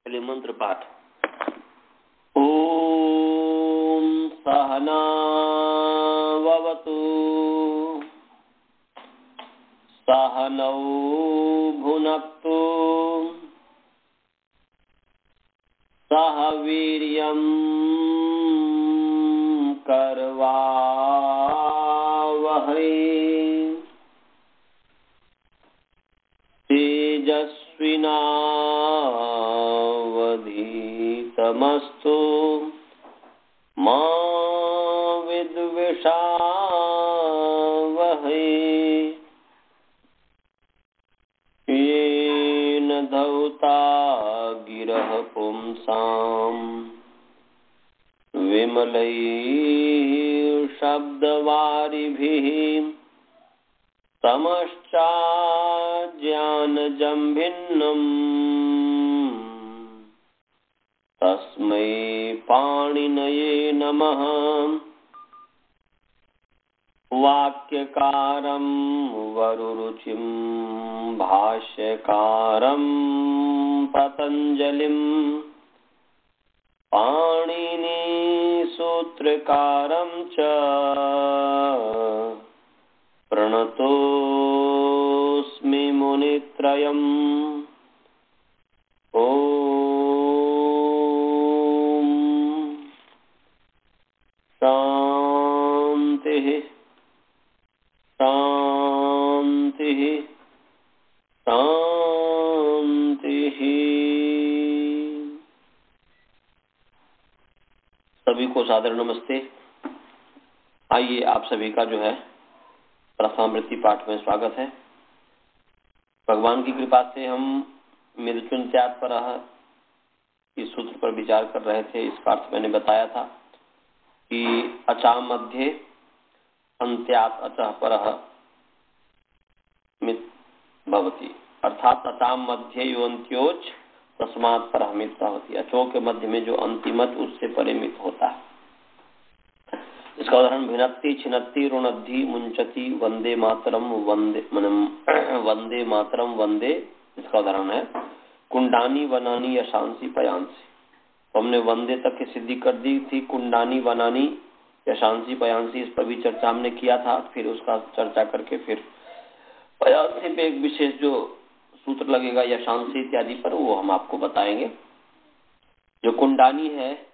पहले मंत्र पाठ। ओम सहना ववतु सहनौ भुनक्तु सह वीर्यं करवावहै तेजस्विनावधीतमस्तु मा विद्विषावहै येन धौता गिरः पुंसाम् विमलैः शब्दवारिभिः तमश्चाज्ञानजं भिन्नम् तस्मै पाणिनये नमः। वाक्यकारं वरुरुचिं भाष्यकारं पतञ्जलिं पाणिनिसूत्रकारं च प्रणतोऽस्मि मुनित्रयम्। ओम शांतिः शांतिः शांतिः। सभी को सादर नमस्ते। आइए आप सभी का जो है प्रथमावृत्ति पाठ में स्वागत है। भगवान की कृपा से हम मृत्युंत्यात् परः इस सूत्र पर विचार कर रहे थे। इसका अर्थ मैंने बताया था कि अचा मध्ये अन्त्यात् अचः परः मित् भवति, अर्थात अचा मध्ये यो अन्त्योच तस्मात् परः मित् भवति। अचो के मध्य में जो अंतिमत उससे परे मित होता है। इसका उदाहरण भिनत्ति छिनत्ति रुणद्धि मुंचति वंदे मातरम वंदे मातरम वंदे, इसका उदाहरण है कुंडानी वनानी यशांसी पयांसी। तो हमने वंदे तक की सिद्धि कर दी थी। कुंडानी वनानी यशांसी पयांसी, इस पर भी चर्चा हमने किया था। फिर उसका चर्चा करके फिर पयांसी पे एक विशेष जो सूत्र लगेगा यशांसी इत्यादि पर, वो हम आपको बताएंगे। जो कुंडानी है,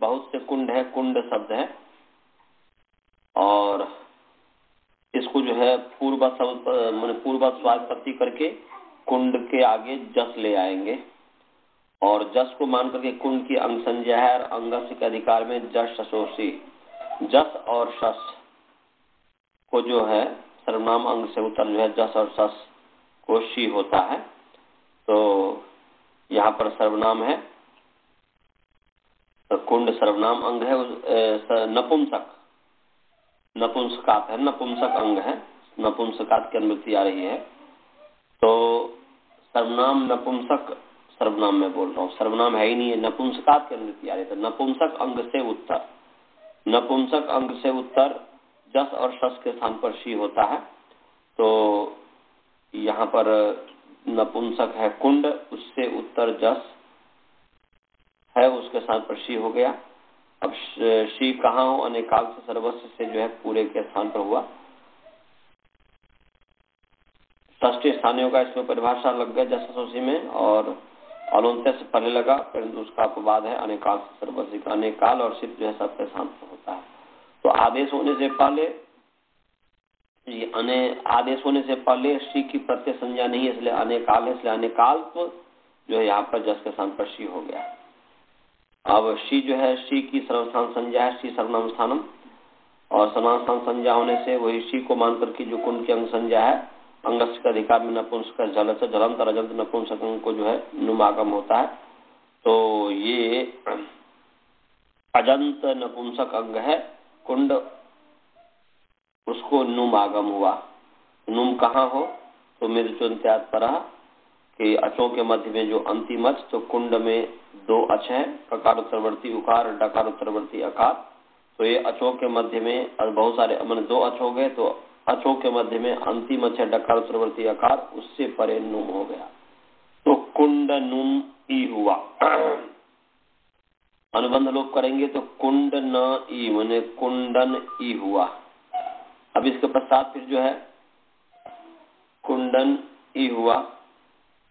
बहुत से कुंड है, कुंड शब्द है, और इसको जो है पूर्ववत स्वात्पत्ति करके कुंड के आगे जस ले आएंगे, और जस को मान करके कुंड की अंग संज्ञा है। और अंगस्य के अधिकार में जस शशोषी, जस और शस को जो है सर्वनाम अंग से उत्तर जो है जस और शस को शी होता है। तो यहाँ पर सर्वनाम है, तो कुंड सर्वनाम अंग है। नपुंसक नपुंसकात है, नपुंसक अंग है, नपुंसकात की अनुवृत्ति आ रही है। तो सर्वनाम नपुंसक, सर्वनाम में बोल रहा हूँ, सर्वनाम है ही नहीं है, नपुंसकात की अनुवृत्ति आ रही है। तो नपुंसक अंग से उत्तर, नपुंसक अंग से उत्तर जस और शस के स्थान पर शी होता है। तो यहाँ पर नपुंसक है कुंड, उससे उत्तर जस है, उसके स्थान पर शी हो गया। अब शी कहाँ हो? अनेकाल से सर्वस्व से जो है पूरे के स्थान पर हुआ। षष्ठी स्थानियों का इसमें परिभाषा लग गया जसोसी में, और अलोन्त्य से पहले लगा, परंतु उसका अपवाद है अनेकाल से सर्वस्व का। अनेकाल और सिद्ध जो है सबके स्थान पर होता है। तो आदेश होने से पहले शी की प्रत्यय संज्ञा नहीं है, इसलिए अनेकाल है, इसलिए अनेकाल तो जो है यहाँ पर जस के स्थान पर शी हो गया। अब शी जो है, शी की सर्वस्थान संज्ञा है, शी सर्वनाम स्थानम, और सर्वनाम स्थान संज्ञा होने से वही शी को मान करके जो कुंड की अंग संज्ञा है, अंगस्य के अधिकार में नपुंसक जलंत रजंत नपुंसक को जो है नुमागम होता है। तो ये अजंत नपुंसक अंग है कुंड, उसको नुमागम हुआ। नुम कहाँ हो? तो मृत्युंत्यात् परः कि अचों के मध्य में जो अंतिम अच, तो कुंड में दो अच है, ककार उत्तरवर्ती उकार, डकार उत्तरवर्ती अकार। तो ये अचों के मध्य में बहुत सारे दो अच हो गए। तो अचों के मध्य में अंतिम अच है डकार उत्तरवर्ती अकार, उससे परे नुम हो गया। तो कुंड नुम ई हुआ। अनुबंध लोप करेंगे तो कुंड न ई माने कुंडन ई हुआ। अब इसके पश्चात फिर जो है कुंडन ई हुआ।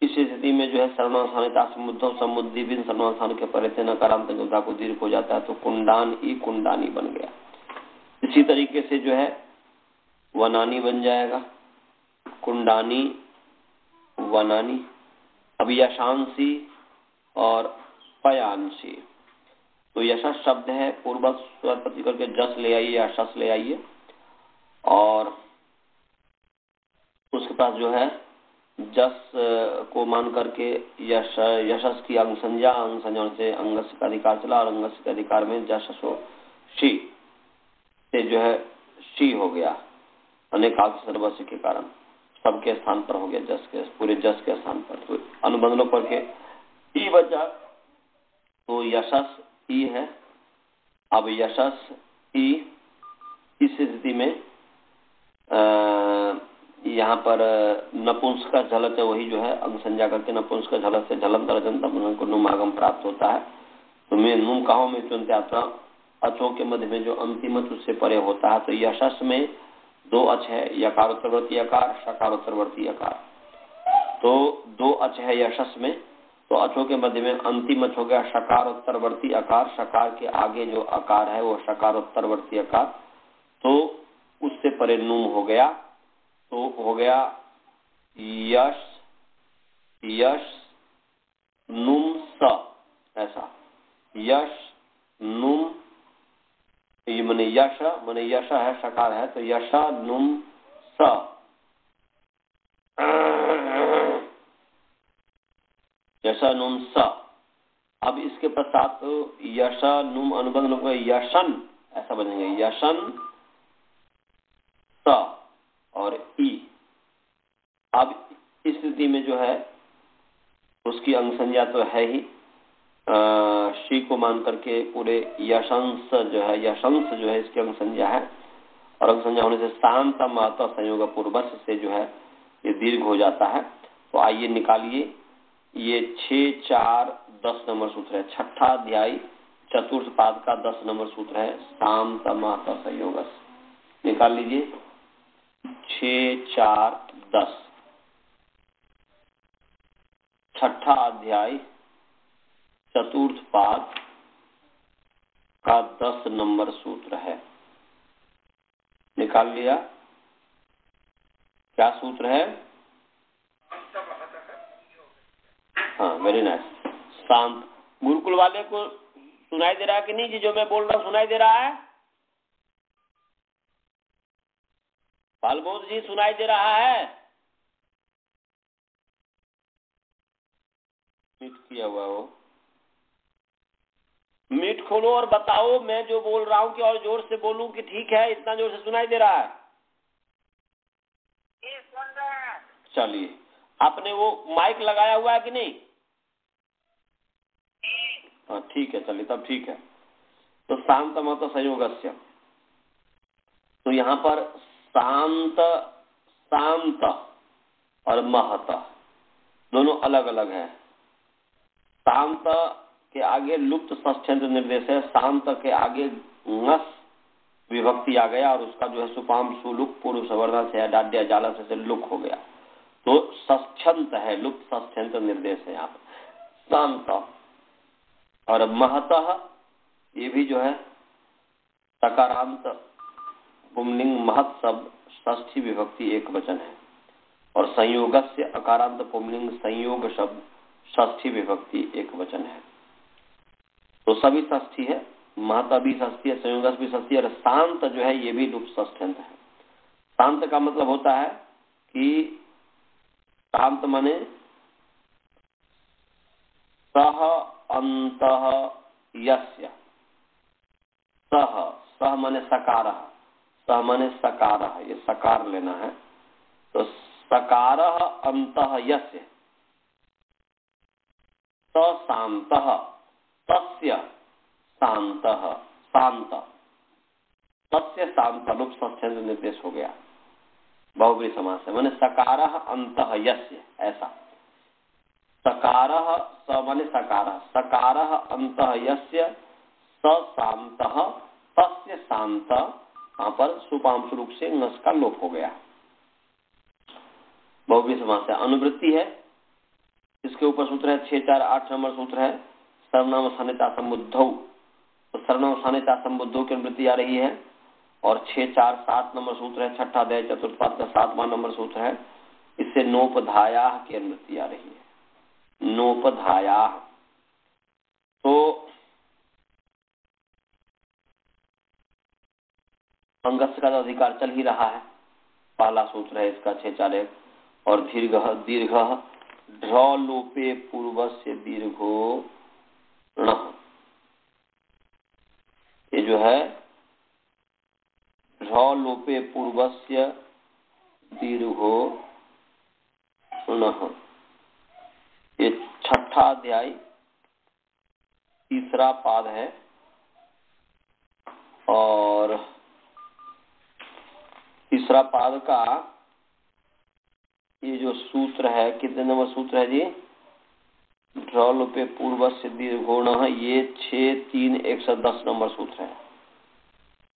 इस स्थिति में जो है सर्वनामस्थानिता समुद्धव समुद्धि बिन सर्वनामस्थान के परे थे नकारांत उदा को दीर्घ हो जाता है तो कुंडान ई कुंडानी बन गया। इसी तरीके से जो है वनानी बन जाएगा, कुंडानी वनानी। अब यशांसी और पयांशी, तो यशस शब्द है पूर्व स्वर प्रति करके जस ले आइए या शस ले आइए और उसके पास जो है जस को मान करके यशस की अंग संज्ञा से अंगस्य का अधिकार चला और अंगस्य के अधिकार में जसो शी से जो है शी हो गया अनेकाल सर्वस्व के कारण सबके स्थान पर हो गया जस के पूरे जस के स्थान पर। तो अनुबंधों पर के ई बचा तो यशस ई है। अब यशस ई इस स्थिति में यहाँ पर नपुंसक झलत है वही जो है अंग संज्ञा करके नपुंसक झलत से झलन तरजन को नुमागम प्राप्त होता है। तो मैं नुम कहो में चुनत्यात्रा अचों के मध्य में जो अंतिम उससे परे होता है। तो यशस में दो अच है यकारोत्तरवर्ती यकार शकारोत्तरवर्ती यकार। तो दो अच है यशस में तो अचों के मध्य में अंतिम अच हो गया शकारोत्तरवर्ती अकार। शकार के आगे जो अकार है वो शकारोत्तरवर्ती अकार। तो उससे परे नुम हो गया तो हो गया यश यश नुम स ऐसा यश नुम ये मने यश है शकार है तो यश नुम स यश नुम स। अब इसके पश्चात तो यश नुम अनुबंध लोग यशन ऐसा बनेंगे यशन स और ई। अब इस स्थिति में जो है उसकी अंग संज्ञा तो है ही शी को मान करके पूरे यशंस जो है इसकी अंग संज्ञा है और अंग संज्ञा होने से शांत महत्व संयोग पूर्वश से जो है ये दीर्घ हो जाता है। तो आइए निकालिए ये 6, 4, 10 नंबर सूत्र है। छठा अध्याय चतुर्थ पाद का 10 नंबर सूत्र है शांत महत्व संयोग। निकाल लीजिए 6, 4, 10 छठा अध्याय चतुर्थ पाद का 10 नंबर सूत्र है। निकाल लिया? क्या सूत्र है? हाँ वेरी नाइस। शांत। गुरुकुल वाले को सुनाई दे रहा है कि नहीं? जी जो मैं बोल रहा हूँ सुनाई दे रहा है? फाल्गुन जी सुनाई दे रहा है? म्यूट किया हुआ हो। म्यूट खोलो और बताओ मैं जो बोल रहा हूँ कि और जोर से बोलूं कि ठीक है इतना जोर से सुनाई दे रहा है? चलिए आपने वो माइक लगाया हुआ है कि नहीं? हाँ ठीक है चलिए तब ठीक है। तो शांत मत संयोगस्य तो यहाँ पर शांत शांत और महत दोनों अलग अलग है। शांत के आगे लुप्त षष्ठ्यंत निर्देश है। शांत के आगे ngस विभक्ति आ गया और उसका जो है सुपाम सुलुक पूर्व सवर्णा से डाड्या जाला से लुक हो गया। तो षष्ठ्यंत है लुप्त षष्ठ्यंत निर्देश है यहाँ पर शांत। और महतः ये भी जो है सकारांत पुंलिंग महत शब्द षष्ठी विभक्ति एक वचन है और संयोगस्य अकारांत पुंलिंग संयोग शब्द षष्ठी विभक्ति एक वचन है। तो सभी षष्ठी है, महत भी षष्ठी है, संयोगस भी षष्ठी है और शांत जो है ये भी लुप्त षष्ठ्यंत है। शांत का मतलब होता है कि शांत माने सह अंतः यस्य। सह माने सकार, सह माने सकार, ये सकार लेना है। तो सकार अंतः यस्य स शांतः तस्य शांतः शांत तस्य शांत लुप्त षष्ठ्यंत निर्देश हो गया। बहुब्री समास है माने सकार अंतः यस्य ऐसा। सकारः स माने सकारः, सकारः अन्तः यस्य स शान्तः तस्य शांत, वहां पर सुपांशु रूप से नस का लोप हो गया। बहुव्रीहि समास है। अनुवृत्ति है, इसके ऊपर सूत्र है 6, 4, 8 नंबर सूत्र है सर्वनाम स्थानिता संबुद्धौ। तो सर्वनाम स्थानिता संबुद्धौ की अनुवृत्ति आ रही है। और 6, 4, 7 नंबर सूत्र है छठा अध्याय चतुर्थ पाद का 7वां नंबर सूत्र है, इससे नोपधाया की अनुवृत्ति आ रही है। नोपधाया तो अंगस्य का तो अधिकार चल ही रहा है, पहला सूत्र है इसका 6, 4, 1। और दीर्घ ढ्र लोपे पूर्वस्य दीर्घो ण, ये जो है ढ्र लोपे पूर्वस्य दीर्घो ण, ये छठा अध्याय तीसरा पाद है। और तीसरा पाद का ये जो सूत्र है, कितने नंबर सूत्र है जी? ढ्र लोपे पूर्वस्य दीर्घो ण, ये 6, 3, 110 नंबर सूत्र है।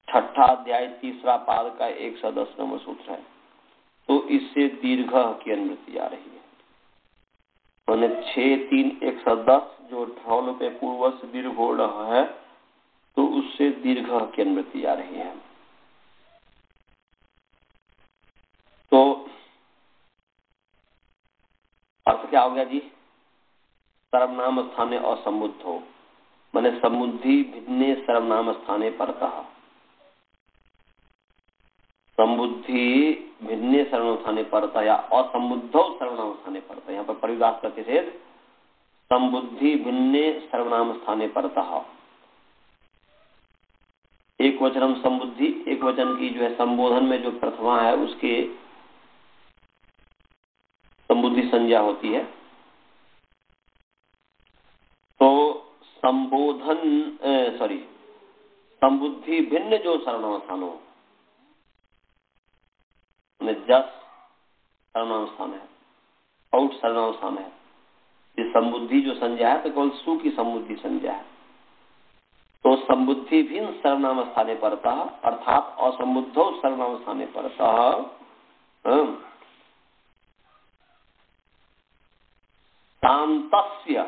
छठा अध्याय तीसरा पाद का 110 नंबर सूत्र है। तो इससे दीर्घ की अनुवृत्ति आ रही है। मैंने 6, 3, 110 जो ढ्र लोपे पूर्वस्य दीर्घो ण है, तो उससे दीर्घ की अनुवृत्ति आ रही है। तो अर्थ क्या हो गया जी? सर्वनाम स्थाने असंबुद्ध हो, माने समुद्धि भिन्ने सर्वनाम स्थाने परतः। संबुद्धि भिन्ने सर्वनाम स्थाने परतः या असंबुद्धौ सर्वनाम स्थाने परतः। यहाँ पर परिभाष प्रतिषेध संबुद्धि भिन्ने सर्वनाम स्थाने परतः। एक वचनम संबुद्धि, एक वचन की जो है संबोधन में जो प्रथमा है उसके संबुद्धि संज्ञा होती है। तो संबोधन संबुद्धि भिन्न जो सर्वनाम स्थान हो, जस सर्वनाम स्थान है, औट सर्वनाम स्थान है। ये संबुद्धि जो संज्ञा है तो केवल सु की संबुद्धि संज्ञा है। तो संबुद्धि भिन्न सर्वनाम स्थाने परतः, अर्थात असंबुद्धो सर्वनाम स्थाने परतः शांतस्य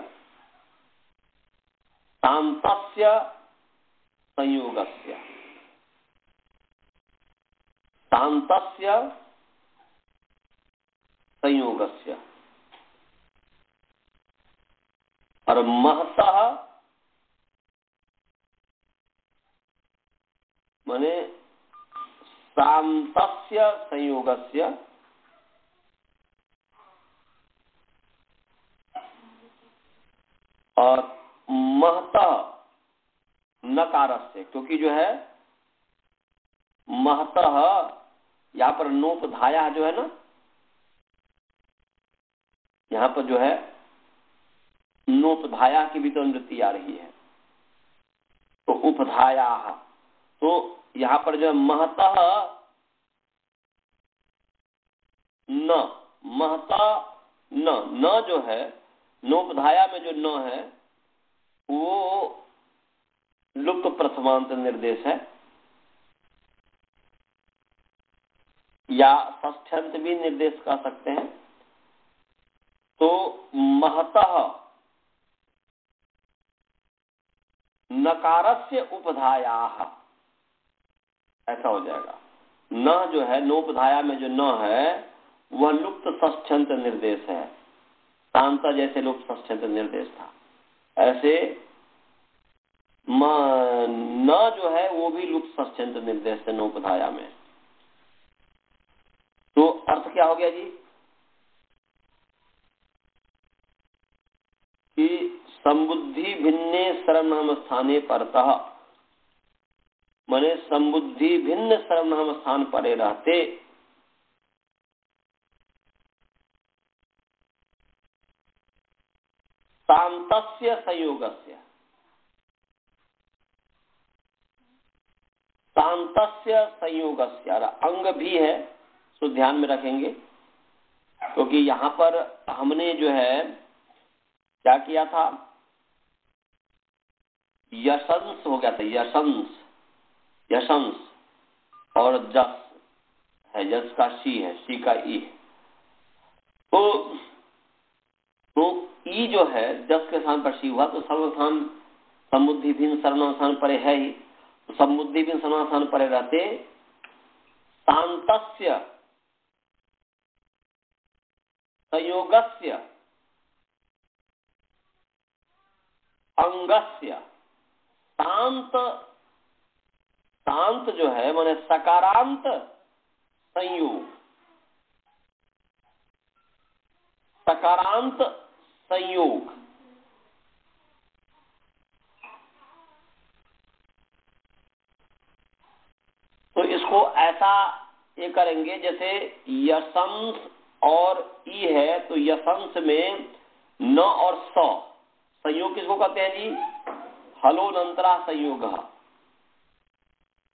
संयोगस्य, शांतस्य संयोगस्य। और महतः माने शांतस्य संयोगस्य और महतः नकारस्य, क्योंकि जो है महतः यहाँ पर नोपधाया जो है ना, यहाँ पर जो है नोपधाया की भी तो अनुवृत्ति आ रही है। तो उपधाया, तो यहाँ पर जो है महतः न, महतः न जो है नोपधाया में जो न है वो लुप्त प्रथमांत निर्देश है, या षष्ठ्यंत भी निर्देश कर सकते हैं। तो महतः नकारस्य उपधायाः, ऐसा हो जाएगा। न जो है नोपधाया में जो न है वह लुप्त षष्ठ्यंत निर्देश है। शांता जैसे लुप्त षष्ठ्यंत निर्देश था, ऐसे न जो है वो भी लुप्त षष्ठ्यंत निर्देश है नोपधाया में। तो अर्थ क्या हो गया जी कि संबुद्धि भिन्ने सर्वनाम स्थाने परतः, माने संबुद्धि भिन्न सर्वनाम स्थान परे रहते शांतस्य संयोगस्य, शांतस्य संयोगस्य अंग भी है, तो ध्यान में रखेंगे। क्योंकि यहाँ पर हमने जो है क्या किया था, यशंस हो गया था, यशंस, यशंस, और जस है, जस का शी है, शी का ई है। तो ई जो है जस के स्थान पर शी हुआ, तो सर्वस्थान समुद्धि भिन्न सर्वनाम परे है ही, तो समुद्धि भिन्न सर्वनाम परे रहते शांतस्य संयोगस्य अंगस्य, शांत, शांत जो है माने सकारांत संयोग, सकारांत संयोग, तो इसको ऐसा ये करेंगे जैसे यशंस और ई है, तो यशंस में न और स संयोग किसको कहते हैं जी, हलोनंतरा संयोग,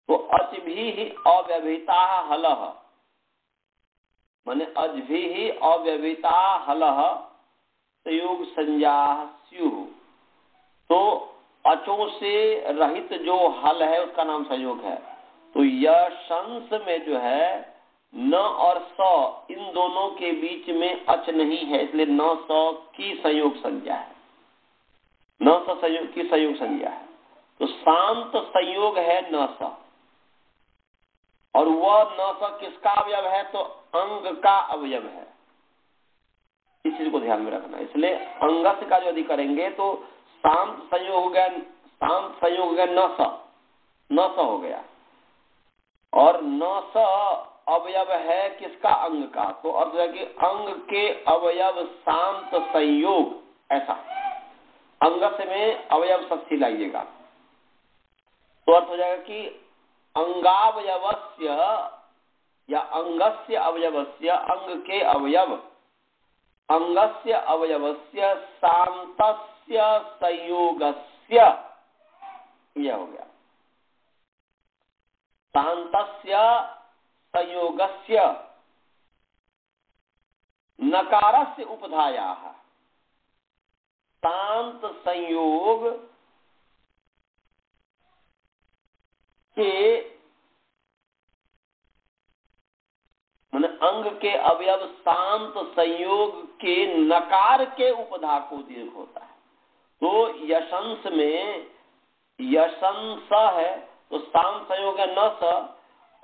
तो अच भी ही अव्यभिता हलः, माने अज भी ही अव्यभिता हलः संयोग संज्ञा स्युः, तो अचों से रहित जो हल है उसका नाम संयोग है। तो यशंस में जो है न और स इन दोनों के बीच में अच नहीं है, इसलिए न स की संयोग संज्ञा है, न स संयोग की संयोग संज्ञा है। तो शांत संयोग है न स, और वह न स किसका अवयव है, तो अंग का अवयव है, इस चीज को ध्यान में रखना। इसलिए अंगस का जो यदि करेंगे तो शांत संयोग हो गया, शांत संयोग हो गया न स, न स हो गया, और न स अवयव है किसका, अंग का, तो अर्थ है कि अंग के अवयव शांत संयोग, ऐसा अंगस में अवयव शक्ति लाइएगा, तो अर्थ हो जाएगा कि अंगावयवस्य या अंगस्य अवयवस्य, अंग के अवयव अंगस्य अवयवस्य शांतस्य संयोगस्य, यह हो गया शांतस्य संयोगस्य नकारस्य उपधायाः, शांत संयोग के माने अंग के अवयव शांत संयोग के नकार के उपधा को दीर्घ होता है। तो यशंस में यशंस है तो शांत संयोग है न स,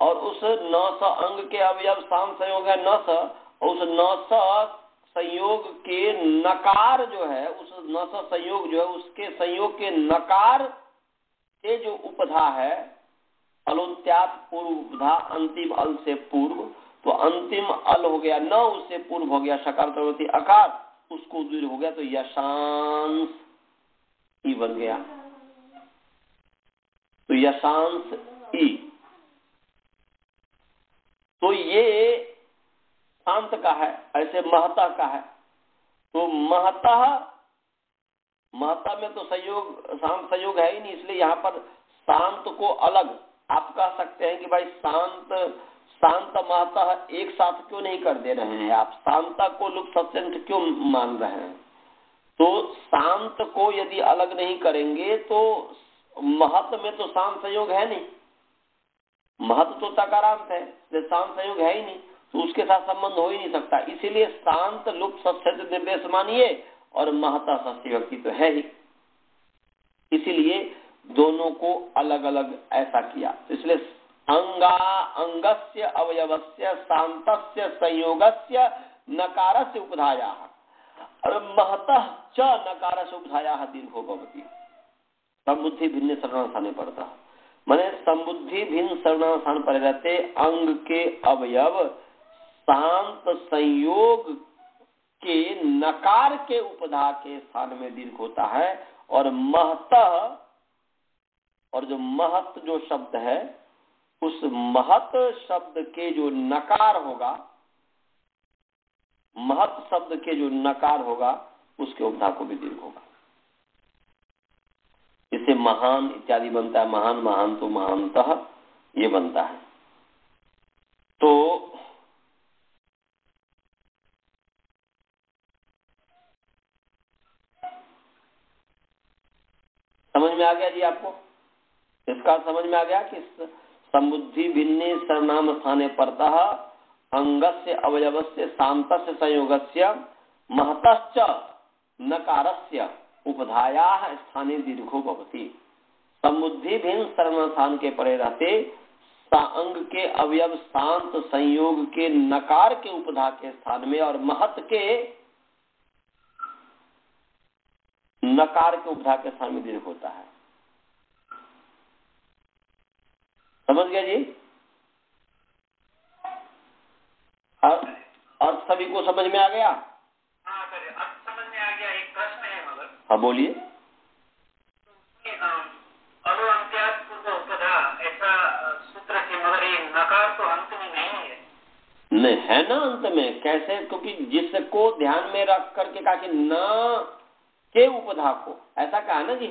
और उस न स अंग के अवयव शांत संयोग है न स, और उस न स संयोग के नकार जो है, उस न स संयोग जो है उसके संयोग के नकार के जो उपधा है, अलोत्यात पूर्व उपधा, अंतिम अल से पूर्व, तो अंतिम अल हो गया न, उससे पूर्व हो गया शकार प्रवृत्ति अकार, उसको दूर हो गया, तो यशांस ई बन गया, तो यशांस ई। तो ये शांत का है, ऐसे महता का है, तो महता, महता में तो संयोग शांत संयोग है ही नहीं, इसलिए यहाँ पर शांत को अलग आप कह सकते हैं कि भाई शांत शांत महता एक साथ क्यों नहीं कर दे रहे हैं आप, शांता को लुप्त सत्यंत क्यों मान रहे हैं। तो शांत को यदि अलग नहीं करेंगे तो महत में तो शांत संयोग है नहीं, महत तो तकारांत है, शांत संयोग है ही नहीं, तो उसके साथ संबंध हो ही नहीं सकता, इसीलिए शांत लुप्त सत्य निर्देश मानिए और महता षष्ठी व्यक्ति तो है ही, इसीलिए दोनों को अलग अलग ऐसा किया। तो इसलिए अंगस्य अवयवस्य शांतस्य संयोगस्य नकारस्य उपधाया, और महतः च नकारस्य उपधाया दीर्घो भवति, संबुद्धि भिन्न सर्वनाम पड़ता, माने संबुद्धि भिन्न सर्वनाम पर रहते अंग के अवयव शांत संयोग के नकार के उपधा के स्थान में दीर्घ होता है, और महतः, और जो महत जो शब्द है उस महत शब्द के जो नकार होगा, महत शब्द के जो नकार होगा उसके उपधा को भी दीर्घ होगा, इससे महान इत्यादि बनता है, महान महान तो महानतः ये बनता है। तो समझ में आ गया जी आपको? इसका समझ में आ गया कि समुद्धि भिन्ने सर्वनाम स्थाने परतः अंगस्य अवयवस्य शांतस्य संयोगस्य महतश्च नकारस्य उपधायाः स्थाने दीर्घो भवति। समुद्धि भिन्न सर्वनाम स्थान के परे रहते अंग के अवयव शांत संयोग के नकार के उपधा के स्थान में और महत के नकार के उपधा के स्थान में दीर्घ होता है। समझ गया जी? और सभी को समझ में आ गया? हाँ सर, अब समझ में आ गया। एक प्रश्न है मगर। हाँ बोलिए। ऐसा सूत्र है मगर ये नकार तो अंत में नहीं है। नहीं है ना अंत में, कैसे? क्योंकि जिसको ध्यान में रख करके कहा कि न के उपधा को, ऐसा कहा ना जी,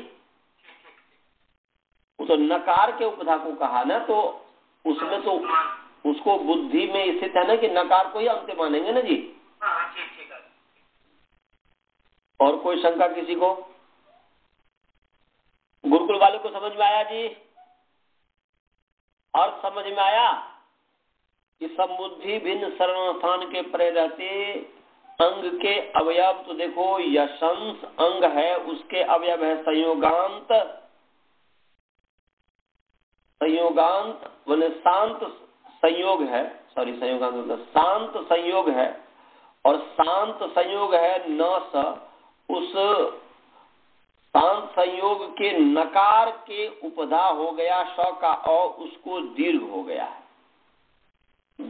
वो तो नकार के उपधा को कहा ना, तो उसमें तो उसको बुद्धि में स्थित है ना कि नकार को ही अंत मानेंगे ना जी। हाँ ठीक है। और कोई शंका किसी को? गुरुकुल वाले को समझ में आया जी? और समझ में आया कि समुद्धि भिन्न सर्वनाम के परे रहते अंग के अवयव, तो देखो यशंस अंग है, उसके अवयव है संयोगांत। संयोगांत माने शांत संयोग है, सॉरी संयोगांत मतलब शांत संयोग है, और शांत संयोग है न स, उस शांत संयोग के नकार के उपधा हो गया स का अ, उसको दीर्घ हो गया है।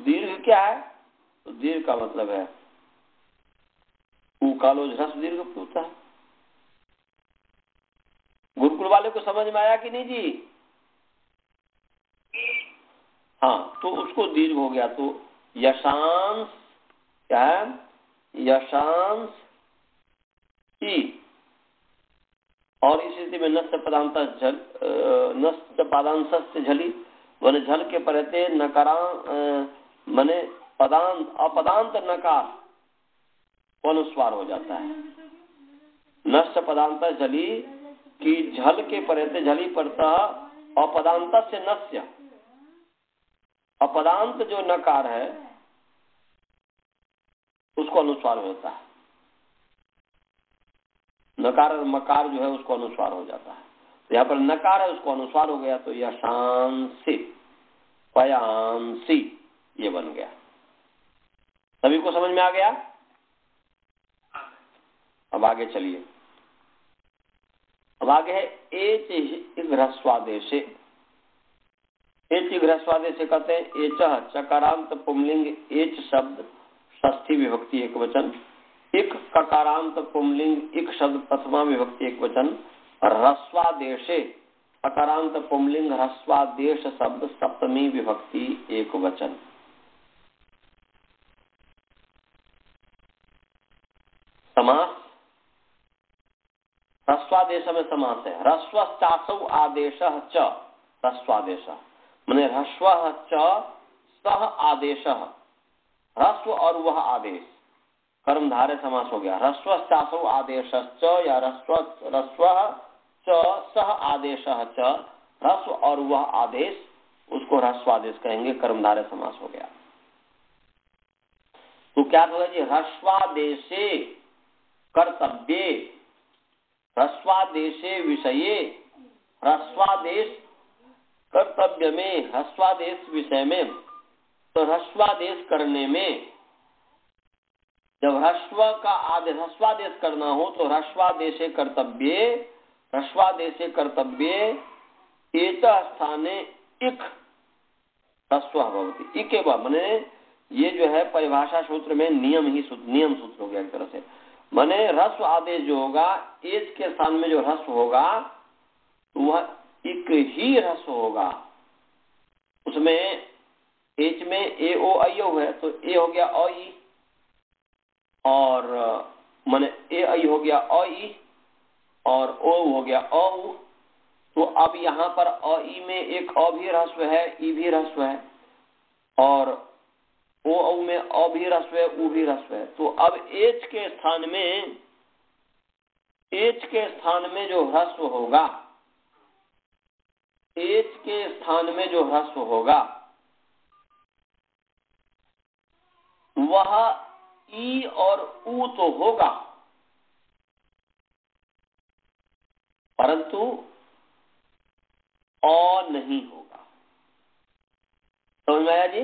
दीर्घ क्या है? तो दीर्घ का मतलब है कालोज रस दीर्घ होता है। गुरुकुल वाले को समझ में आया कि नहीं जी? हाँ, तो उसको दीर्घ हो गया, तो यशांश क्या है? यशांश ही, और इस स्थिति में नष्ट पदांत झल, नष्ट पदांश से झली माने झल के परते नकारा माने पदांत अपदांत नकार अनुस्वार हो जाता है। नष्ट पदांत झली की झल के परते झली पड़ता अपदांत से नस्य, अपदांत जो नकार है उसको अनुस्वार होता है। नकार और मकार जो है उसको अनुस्वार हो जाता है। तो यहाँ पर नकार है उसको अनुस्वार हो गया, तो यशांसी पयांसी ये बन गया। सभी को समझ में आ गया? अब आगे चलिए। अब आगे है एच ह्रस्वादेशे। एच ह्रस्वादेशे कहते हैं एच चकारांत पुंलिंग एच शब्द षष्ठी विभक्ति एक वचन, इक ककारांत पुंलिंग इक शब्द प्रथमा विभक्ति एक वचन, ह्रस्वादेशे अकारांत पुंलिंग ह्रस्वादेश शब्द सप्तमी विभक्ति एक वचन। समास ह्रस्वादेश में समास है। ह्रस्व चासौ आदेश च ह्रस्वादेश माने ह्रस्व च सह आदेश, ह्रस्व और वह आदेश कर्मधारय समास हो गया। ह्रस्व चासौ आदेश च या ह्रस्व च सह आदेश च, ह्रस्व और वह आदेश उसको ह्रस्वादेश कहेंगे, कर्मधारय समास हो गया। तो क्या होगा जी? ह्रस्वादेशे कर्तव्ये, ह्रस्वादेशे विषये, ह्रस्वादेश कर्तव्य में, ह्रस्वादेश विषय में, तो ह्रस्वादेश करने में, जब ह्रस्व का आदेश ह्रस्वादेश करना हो तो ह्रस्वादेशे कर्तव्ये, ह्रस्वादेशे कर्तव्ये एत स्थाने इक ह्रस्व भवति। इक माने ये जो है परिभाषा सूत्र में नियम सूत्र हो गया एक तरह से। माने ह्रस्व आदेश जो होगा एच के स्थान में जो ह्रस्व होगा वह एक ही ह्रस्व होगा। उसमें एच में ए ओ आई ओ है, तो ए हो गया अ ई, और माने ए आई हो गया अ ई, और ओ हो गया अ उ। तो अब यहाँ पर अ ई में एक अ भी ह्रस्व है, ई भी ह्रस्व है, और ओ औ में अ भी ह्रस्व है, उ भी ह्रस्व है। तो अब एच के स्थान में जो ह्रस्व होगा एच के स्थान में जो ह्रस्व होगा वह ई और ऊ तो होगा, परंतु अ नहीं होगा। समझ में आया जी?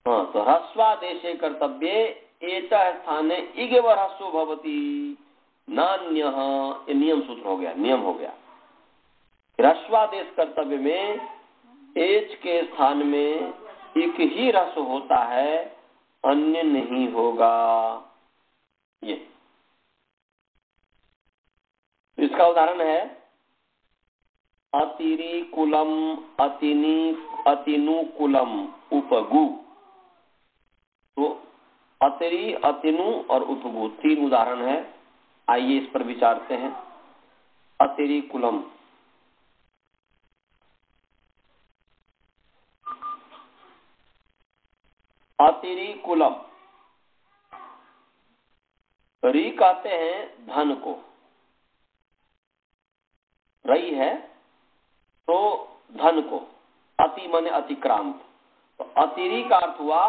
हाँ, तो ह्रस्वादेशे कर्तव्ये एतः स्थाने इगेव ह्रस्वो भवति नान्यः, ये नियम सूत्र हो गया, नियम हो गया। ह्रस्वादेश कर्तव्य में एच के स्थान में एक ही ह्रस्व होता है, अन्य नहीं होगा। ये इसका उदाहरण है अतिरिकुलम, अतिनुकुलम, उपगु। तो अतिरि, अतिनु और उपगु 3 उदाहरण है। आइए इस पर विचारते हैं। अतिरिकुलम, अतिरिकुलम, री कहते हैं धन को, रई है तो धन को, अति माने अतिक्रांत, तो अतिरी का अर्थ हुआ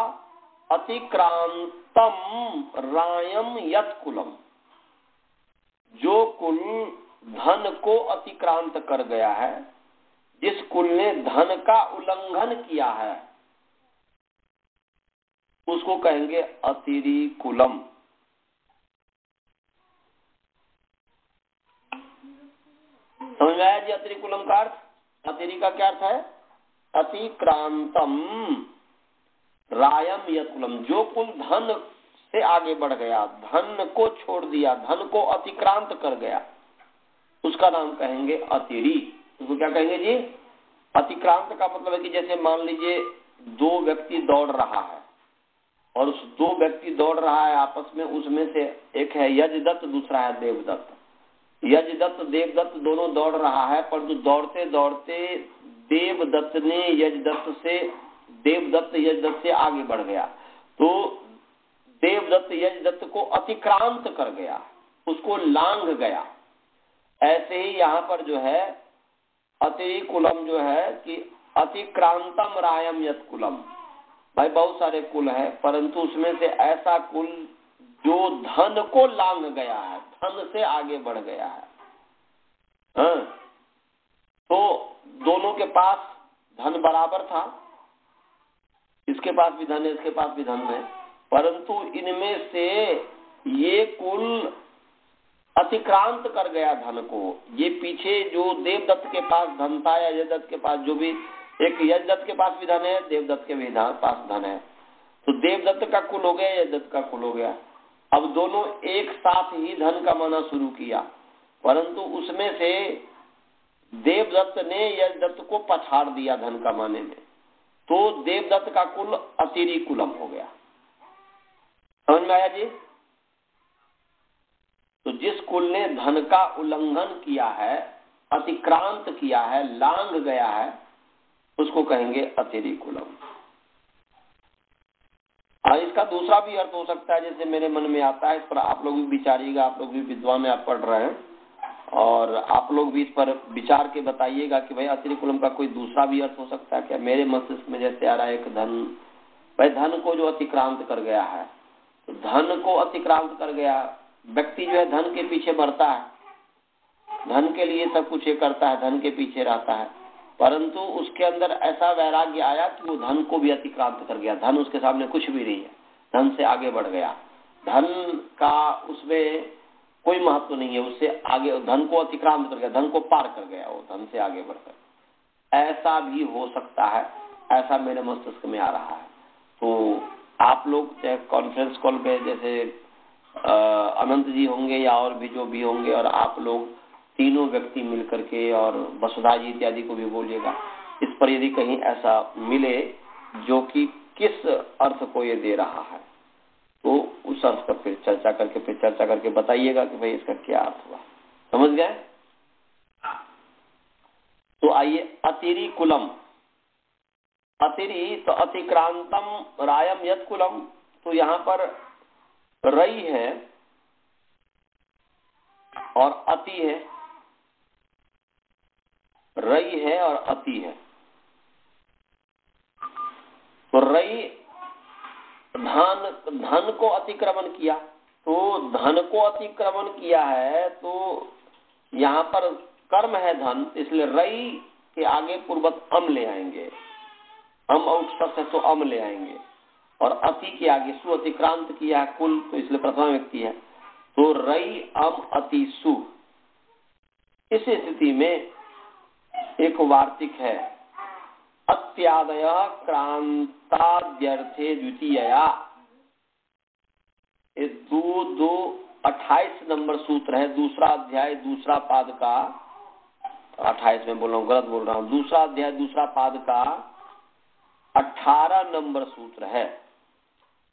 अतिक्रांतम रायम यत कुलम, जो कुल धन को अतिक्रांत कर गया है, जिस कुल ने धन का उल्लंघन किया है, उसको कहेंगे अतिरी कुलम। समझ में आया जी? अतिरिकुलम का अर्थ, अतिरी का क्या अर्थ है? अतिक्रांतम रायम यत कुलम, जो कुल धन से आगे बढ़ गया, धन को छोड़ दिया, धन को अतिक्रांत कर गया, उसका नाम कहेंगे अतिरी। उसको क्या कहेंगे जी? अतिक्रांत का मतलब है कि जैसे मान लीजिए 2 व्यक्ति दौड़ रहा है और उस 2 व्यक्ति दौड़ रहा है आपस में, उसमें से एक है यजदत्त, दूसरा है देवदत्त। यजदत्त देवदत्त दोनों दौड़ रहा है, परंतु दौड़ते दौड़ते देवदत्त यजदत्त से आगे बढ़ गया, तो देवदत्त यजदत्त को अतिक्रांत कर गया, उसको लांघ गया। ऐसे ही यहाँ पर जो है अतिकुलम जो है कि अतिक्रांतम रायम यत कुलम। भाई बहुत सारे कुल है, परंतु उसमें से ऐसा कुल जो धन को लांघ गया है, धन से आगे बढ़ गया है। हाँ? तो दोनों के पास धन बराबर था, इसके पास भी धन है, इसके पास भी धन है, परंतु इनमें से ये कुल अतिक्रांत कर गया धन को। ये पीछे जो देवदत्त के पास धन था या यजदत्त के पास, जो भी, एक यजदत्त के पास भी धन है, देवदत्त के भी पास धन है, तो देवदत्त का कुल हो गया, यजदत्त का कुल हो गया। अब दोनों एक साथ ही धन कमाना शुरू किया, परंतु उसमें से देवदत्त ने यजदत्त को पछाड़ दिया धन कमाने में, तो देवदत्त का कुल अतिरी कुलम हो गया। समझ में आया जी? तो जिस कुल ने धन का उल्लंघन किया है, अतिक्रांत किया है, लांघ गया है, उसको कहेंगे अतिरी कुलम। इसका दूसरा भी अर्थ हो सकता है, जैसे मेरे मन में आता है, इस पर आप लोग भी विचारिएगा, आप लोग भी विद्वान हैं, आप पढ़ रहे हैं, और आप लोग भी इस पर विचार के बताइएगा कि भाई अतिरिकुलम का कोई दूसरा भी अर्थ हो सकता है क्या। मेरे मस्तिष्क में जैसे आ रहा है एक धन, भाई धन को जो अतिक्रांत कर गया है, तो धन को अतिक्रांत कर गया व्यक्ति जो है धन के पीछे बढ़ता है, धन के लिए सब कुछ ये करता है, धन के पीछे रहता है, परंतु उसके अंदर ऐसा वैराग्य आया कि वो धन को भी अतिक्रांत कर गया, धन उसके सामने कुछ भी नहीं है, धन से आगे बढ़ गया, धन का उसमें कोई महत्व नहीं है, उससे आगे धन को अतिक्रांत कर गया, धन को पार कर गया, वो धन से आगे बढ़कर। ऐसा भी हो सकता है, ऐसा मेरे मस्तिष्क में आ रहा है। तो आप लोग चाहे कॉन्फ्रेंस कॉल पे जैसे अनंत जी होंगे या और भी जो भी होंगे, और आप लोग तीनों व्यक्ति मिलकर के, और वसुधा जी इत्यादि को भी बोलिएगा, इस पर यदि कहीं ऐसा मिले जो कि किस अर्थ को ये दे रहा है, तो उस अर्थ पर फिर चर्चा करके बताइएगा कि भाई इसका क्या अर्थ हुआ। समझ गए? तो आइए, अतिरी कुलम, अतिरी तो अतिक्रांतम रायम यत कुलम, तो यहाँ पर रई है और अति है। रई है और अति है। तो रई धन को अतिक्रमण किया, तो धन को अतिक्रमण किया है तो यहाँ पर कर्म है धन, इसलिए रई के आगे पूर्वक अम ले आएंगे, अम औत्सक है तो अम ले आएंगे, और अति के आगे सु अतिक्रांत किया है कुल, तो इसलिए प्रथमा व्यक्ति है, तो रई अम अति सु। इस स्थिति में एक वार्तिक है, अत्यादय क्रांताद्यर्थे द्वितीयया। 28 नंबर सूत्र है, दूसरा अध्याय दूसरा पाद का, 28 में बोल रहा हूँ, गलत बोल रहा हूँ, दूसरा अध्याय दूसरा पाद का 18 नंबर सूत्र है,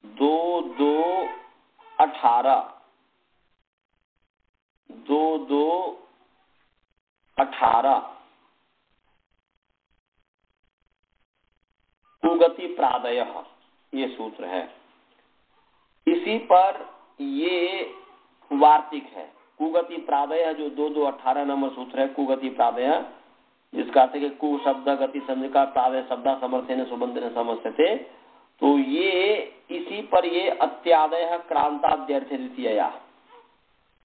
2218 कुगति प्रादय, ये सूत्र है। इसी पर ये वार्तिक है, कुगति प्रादय जो 2218 नंबर सूत्र है, कुगति प्रादय, जिसका अर्थ है कि कु शब्द गति संज्ञा प्रादय शब्द समर्थेन सुबंधेन समस्यते, तो ये इसी पर ये अत्यादय क्रांताद्यर्थे द्वितीयया,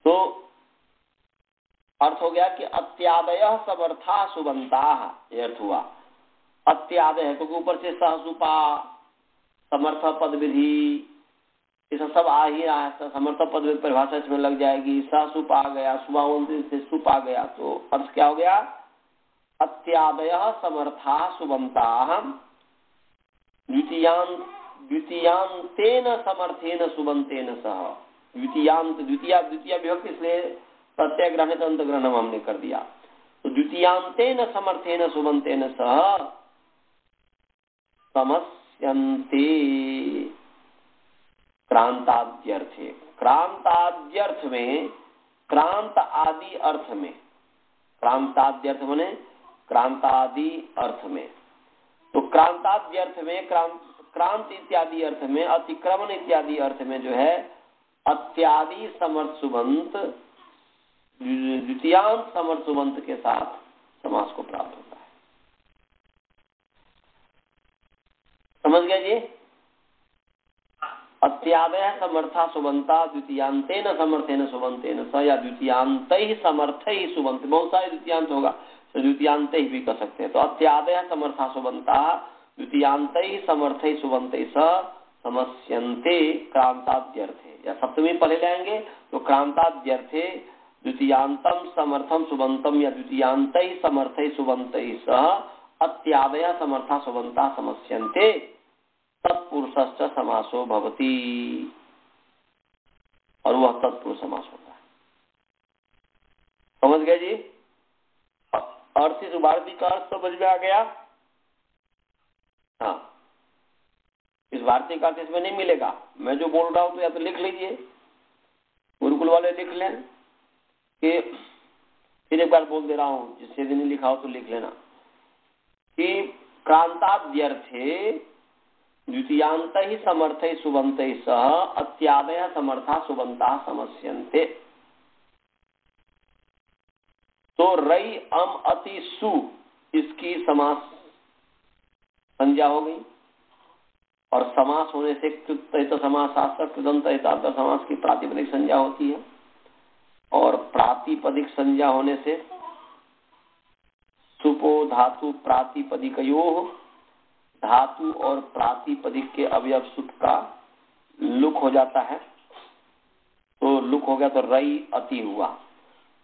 तो अर्थ हो गया कि अत्यादय समर्था सुबंता, ये अर्थ हुआ। अत्यादय है क्योंकि ऊपर से सहसुपा समर्थ पद विधि ये सब आ ही रहा है, समर्थ पद विधि परिभाषा इसमें लग जाएगी, सहसुप आ गया, सुबाउन से सुप आ गया, तो अर्थ क्या हो गया, अत्यादय समर्था सुबंता द्वितीयांतेन समर्थेन सुबंतेन सह। द्वितीयांत द्वितीय विभक्ति, इसलिए प्रत्यय ग्रहण अंत ग्रहण हमने कर दिया, तो द्वितीयांतेन समर्थेन सुबंतेन सह समस्यन्ते क्रांताद्यर्थे। क्रांताद्यर्थ में, क्रांत आदि अर्थ में, क्रांताद्यर्थ माने क्रांतादि अर्थ में, तो क्रांताद्यर्थ में क्रांत इत्यादि अर्थ में, अतिक्रमण इत्यादि अर्थ में जो है अत्यादि समर्थ सुबंत द्वितीयांत समर्थ सुबंत के साथ समास को प्राप्त होता है। समझ गया जी? अत्यादय समर्था सुबंता द्वितीयांतेन समर्थेन सुबंतेन स, या द्वितीयांत ही समर्थ ही सुबंत, बहुत सारे द्वितीयांत होगा तो द्वितीयांत ही भी कर सकते हैं। तो अत्यादय समर्था सुबंता द्वितीयांत ही समर्थ ही सुबंत स समस्यन्ते क्रांताद्यर्थे, या सप्तमी पहले लाएंगे तो क्रांताद्यर्थे द्वितीयांतम समर्थम सुबंतम या द्वितीयांत ही समर्थ ही सुबंत सह अत्यादय समर्था सुबंता समस्यन्ते तत्पुरुषश्च समासो भवति, और वह तत्पुरुष समास होता है। समझ गए जी? अर्थ इस वार्तिक का अर्थ समझ में आ गया? हाँ, इस वार्तिक का अर्थ इसमें नहीं मिलेगा, मैं जो बोल रहा हूं तो या तो लिख लीजिए, गुरुकुल वाले लिख लें, कि फिर एक बार बोल दे रहा हूं, जिससे भी नहीं लिखा हो तो लिख लेना कि क्रांताद्यर्थे द्वितीयांत ही समर्थ ही सुबंत सह अत्यादय समर्था सुबंता समस्यन्ते। तो रई अम अति सु, इसकी समास संज्ञा हो गई, और समास होने से कृत समास शास्त्र कृदंत समास की प्रातिपदिक संज्ञा होती है, और प्रातिपदिक संज्ञा होने से सुपो धातु प्रातिपदिकयोः, धातु और प्रातिपदिक के अवयव सुप का लुक हो जाता है, तो लुक हो गया तो रई अति हुआ।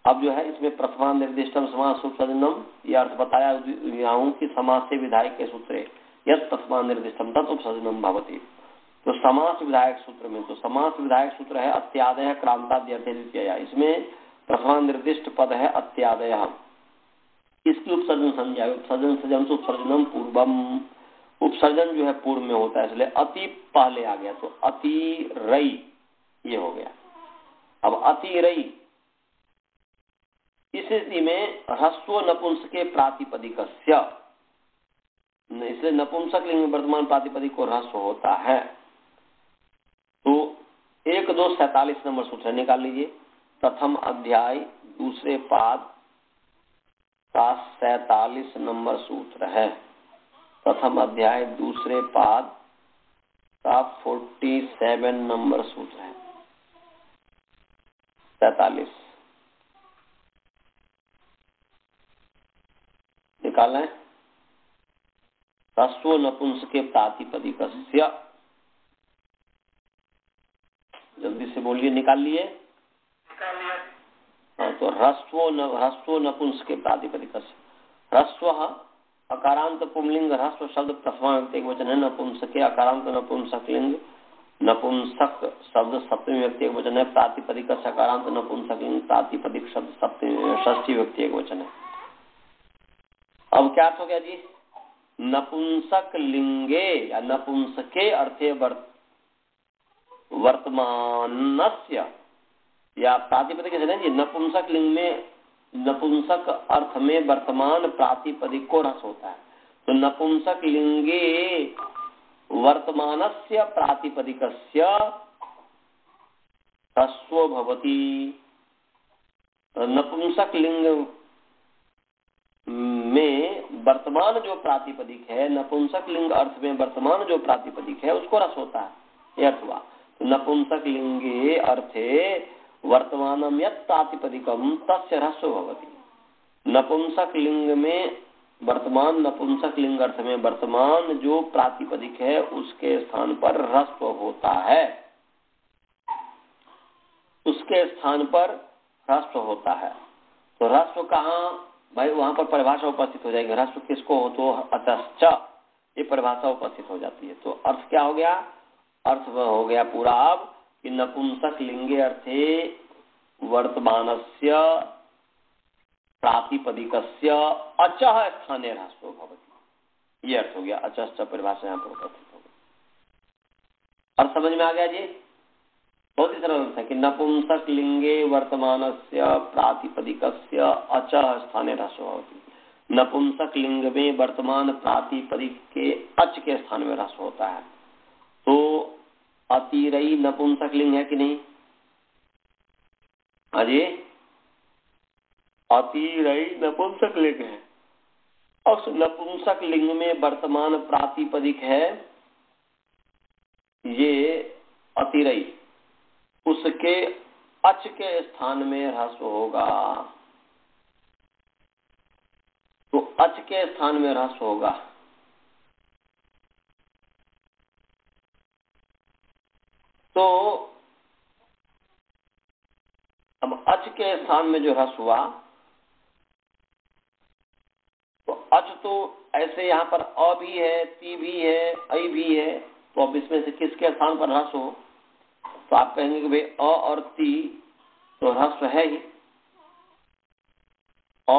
अब जो है इसमें प्रथमा निर्दिष्टम समास उपसर्जनम, यह अर्थ बताया हूं कि समास से विधायक के सूत्रे यद प्रथमा निर्दिष्टम तत् उपसर्जनम भवति। तो समास विधायक सूत्र में, तो समास विधायक सूत्र है अत्यादय क्रांताद्यर्थे द्वितीयया, इसमें प्रथमा निर्दिष्ट पद है अत्यादय, इसकी उपसर्जन संज्ञा, उपसर्जन सजन से उपसर्जनम पूर्वम, उपसर्जन जो है पूर्व में होता है, इसलिए अति पहले आ गया, तो अति रई ये हो गया। अब अति रई, इस स्थिति में ह्रस्व नपुंसके प्रातिपदिकस्य, इसलिए नपुंसक लिंग में वर्तमान प्रातिपदिक को ह्रस्व होता है। तो 1-2-47 नंबर सूत्र निकाल लीजिए, प्रथम अध्याय दूसरे पाद का 47 नंबर सूत्र है। प्रथम अध्याय दूसरे पाद का 47 नंबर सूत्र है। 47 निकालना है। ह्रस्व नपुंसके प्रातिपदिकस्य, जल्दी से बोलिए, निकाल लिए? निकाल लिया। हाँ, तो ह्रस्व नपुंसके प्रातिपदिकस्य। ह्रस्व अकारांत पुंलिंग ह्रस्व शब्द प्रथमा व्यक्ति एक वचन है। नपुंसके अकारांत नपुंसक लिंग नपुंसक शब्द सप्तमी व्यक्ति एक वचन है। प्रातिपदिक अकारांत नपुंसक लिंग प्रातिपदिक शब्द सप्तमी षष्ठी व्यक्ति एक वचन है। अब क्या हो गया जी? नपुंसक लिंगे या नपुंसके अर्थे वर्तमानस्य या प्रातिपदिक है जी। नपुंसक लिंग में नपुंसक अर्थ में वर्तमान प्रातिपदिक को रस होता है। तो नपुंसक लिंगे वर्तमानस्य प्रातिपदिकस्य ह्रस्व भवति। नपुंसक लिंग में वर्तमान जो प्रातिपदिक है, नपुंसक लिंग अर्थ में वर्तमान जो प्रातिपदिक है उसको रस होता है, ये अर्थ हुआ। तो नपुंसक लिंगे अर्थे वर्तमानम यत् प्रातिपदिकम तस्य ह्रस्व भवति। नपुंसक लिंग में वर्तमान नपुंसक लिंग अर्थ में वर्तमान जो प्रातिपदिक है उसके स्थान पर ह्रस्व होता है, उसके स्थान पर ह्रस्व होता है। तो ह्रस्व कहाँ भाई? वहां पर परिभाषा उपस्थित हो जाएगी। ह्रस्व किसको हो? तो अतश्च, ये परिभाषा उपस्थित हो जाती है। तो अर्थ क्या हो गया? अर्थ हो गया पूरा अब कि नपुंसक लिंगे अर्थे वर्तमानस्य प्रातिपदिकस्य अचः स्थाने ह्रस्व भवति। ये अर्थ हो गया। अचश्च परिभाषा यहाँ पर उपस्थित हो गई। अर्थ समझ में आ गया जी? बहुत ही सरल अर्थ है कि नपुंसक लिंगे वर्तमानस्य प्रातिपदिकस्य अचः स्थाने ह्रस्व भवति। नपुंसक लिंग में वर्तमान प्रातिपदिक के अच के स्थान में ह्रस्व होता है। तो अतिरई नपुंसक लिंग है कि नहीं? अरे अतिरई नपुंसक लिंग है। उस नपुंसक लिंग में वर्तमान प्रातिपदिक है ये अतिरई, उसके अच के स्थान में ह्रस्व होगा। तो अच के स्थान में ह्रस्व होगा। तो अब अच के स्थान में जो ह्रस्व हुआ, तो अच तो ऐसे यहाँ पर अ भी है, ती भी है, ऐ भी है। तो अब इसमें से किसके स्थान पर ह्रस्व हो? तो आप कहेंगे कि भाई अ और ती तो ह्रस्व है ही। अ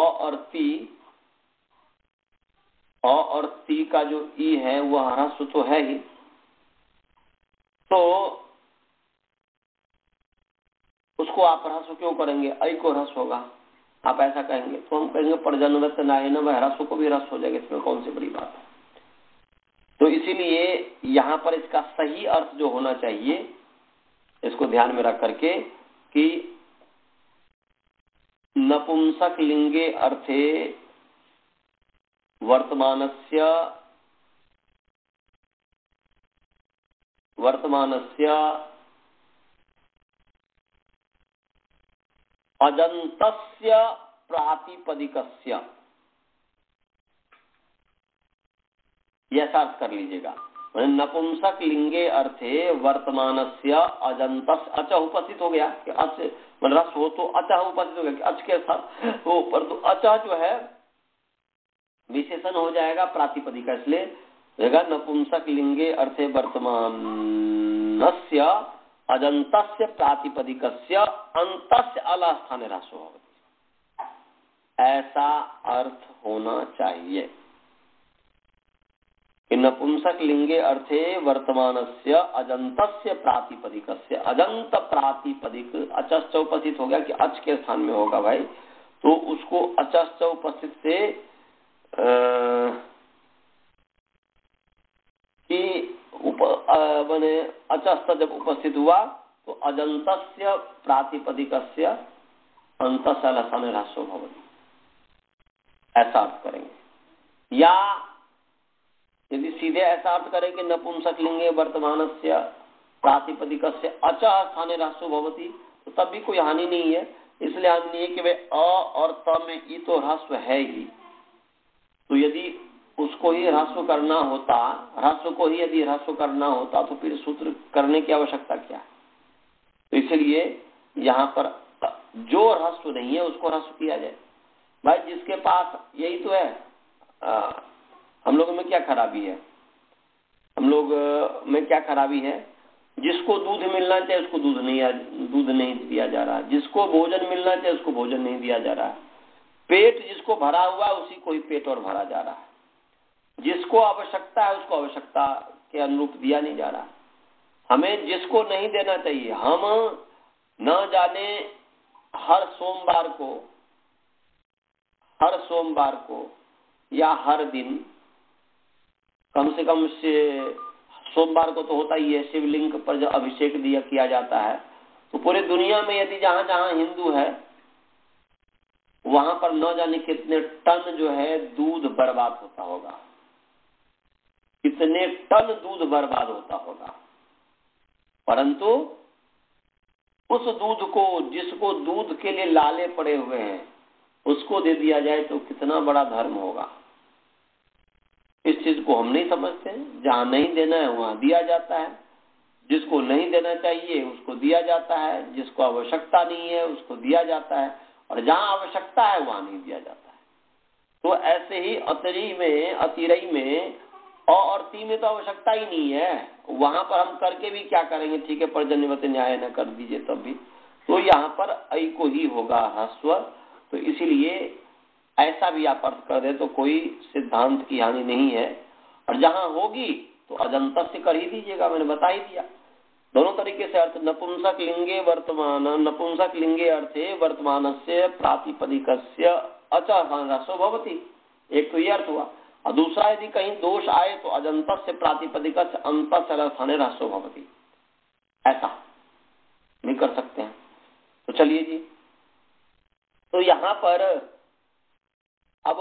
और ती का जो ई है वह ह्रस्व तो है ही। तो उसको आप ह्रस्व क्यों करेंगे? ऐ को ह्रस्व होगा, आप ऐसा कहेंगे। तो हम कहेंगे पर्जन्यवत नायन, वह ह्रस्व को भी ह्रस्व हो जाएगा, इसमें कौन सी बड़ी बात है। तो इसीलिए यहाँ पर इसका सही अर्थ जो होना चाहिए, इसको ध्यान में रख करके कि नपुंसक लिंगे अर्थे वर्तमानस्य अजन्तस्य प्रातिपदिकस्य, ऐसा अर्थ कर लीजिएगा। नपुंसक लिंगे अर्थे वर्तमानस्य अजंतस्य, अच उपस्थित हो गया कि अच रस हो तो अच उपस्थित हो गया कि अच के साथ तो परंतु अच जो है विशेषण हो जाएगा प्रातिपदिक, इसलिए रहेगा नपुंसक लिंगे अर्थे वर्तमानस्य अजंतस्य प्रातिपदिकस्य अंतस्य अल स्थाने ह्रस्व होगा। ऐसा अर्थ होना चाहिए कि नपुंसक लिंगे अर्थे वर्तमानस्य अजंतस्य प्रातिपदिकस्य, अजंत प्रातिपदिक अचश्च उपस्थित हो गया कि अच के स्थान में होगा भाई। तो उसको अचश्च उपस्थित से मैंने अचस्त जब उपस्थित हुआ तो अजंतस्य प्रातिपदिकस्य अंतस्य लसने ह्रस्व भवति। ऐसा अर्थ करेंगे। या यदि सीधे ऐसा अर्थ करें कि नपुंसक लिंगे वर्तमानस्य प्रातिपदिकस्य अचः स्थाने ह्रस्व भवति, तो तब भी कोई हानि नहीं है। इसलिए हानि नहीं है कि वे अ और त में ई तो ह्रस्व है ही, तो यदि उसको ही ह्रस्व करना होता, ह्रस्व को ही यदि ह्रस्व करना होता तो फिर सूत्र करने की आवश्यकता क्या है। तो इसलिए यहाँ पर जो ह्रस्व नहीं है उसको ह्रस्व किया जाए। भाई जिसके पास यही तो है, हम लोगों में क्या खराबी है, हम लोग में क्या खराबी है, जिसको दूध मिलना चाहिए उसको दूध नहीं दिया जा रहा, जिसको भोजन मिलना चाहिए उसको भोजन नहीं दिया जा रहा, पेट जिसको भरा हुआ है उसी को ही पेट और भरा जा रहा है, जिसको आवश्यकता है उसको आवश्यकता के अनुरूप दिया नहीं जा रहा। हमें जिसको नहीं देना चाहिए, हम न जाने हर सोमवार को या हर दिन, कम से कम से सोमवार को तो होता ही है, शिवलिंग पर जब अभिषेक किया जाता है, तो पूरे दुनिया में यदि जहां जहां हिंदू है वहां पर न जाने कितने टन जो है दूध बर्बाद होता होगा, कितने टन दूध बर्बाद होता होगा। परंतु उस दूध को, जिसको दूध के लिए लाले पड़े हुए हैं, उसको दे दिया जाए तो कितना बड़ा धर्म होगा। इस चीज को हम नहीं समझते। जहां नहीं देना है वहां दिया जाता है, जिसको नहीं देना चाहिए उसको दिया जाता है, जिसको आवश्यकता नहीं है उसको दिया जाता है, और जहां आवश्यकता है वहां नहीं दिया जाता है। तो ऐसे ही अतिरई में और ती में तो आवश्यकता ही नहीं है, वहां पर हम करके भी क्या करेंगे, ठीक है पर्जन्यवत न्याय न कर दीजिए तब भी, तो यहाँ पर ऐ को ही होगा ह्रस्व। तो इसीलिए ऐसा भी आप अर्थ कर दे तो कोई सिद्धांत की हानि नहीं है, और जहां होगी तो अजंत से कर ही दीजिएगा, मैंने बता ही दिया। दोनों तरीके से अर्थ, नपुंसक लिंगे अर्थे वर्तमानस्य प्रातिपदिकस्य अचः ह्रस्व भवति, एक तो ये अर्थ हुआ। और दूसरा यदि कहीं दोष आए तो अजंत से प्रातिपदिकस्य अंत स्थाने ह्रस्व भवति, ऐसा भी कर सकते हैं। तो चलिए जी, तो यहाँ पर अब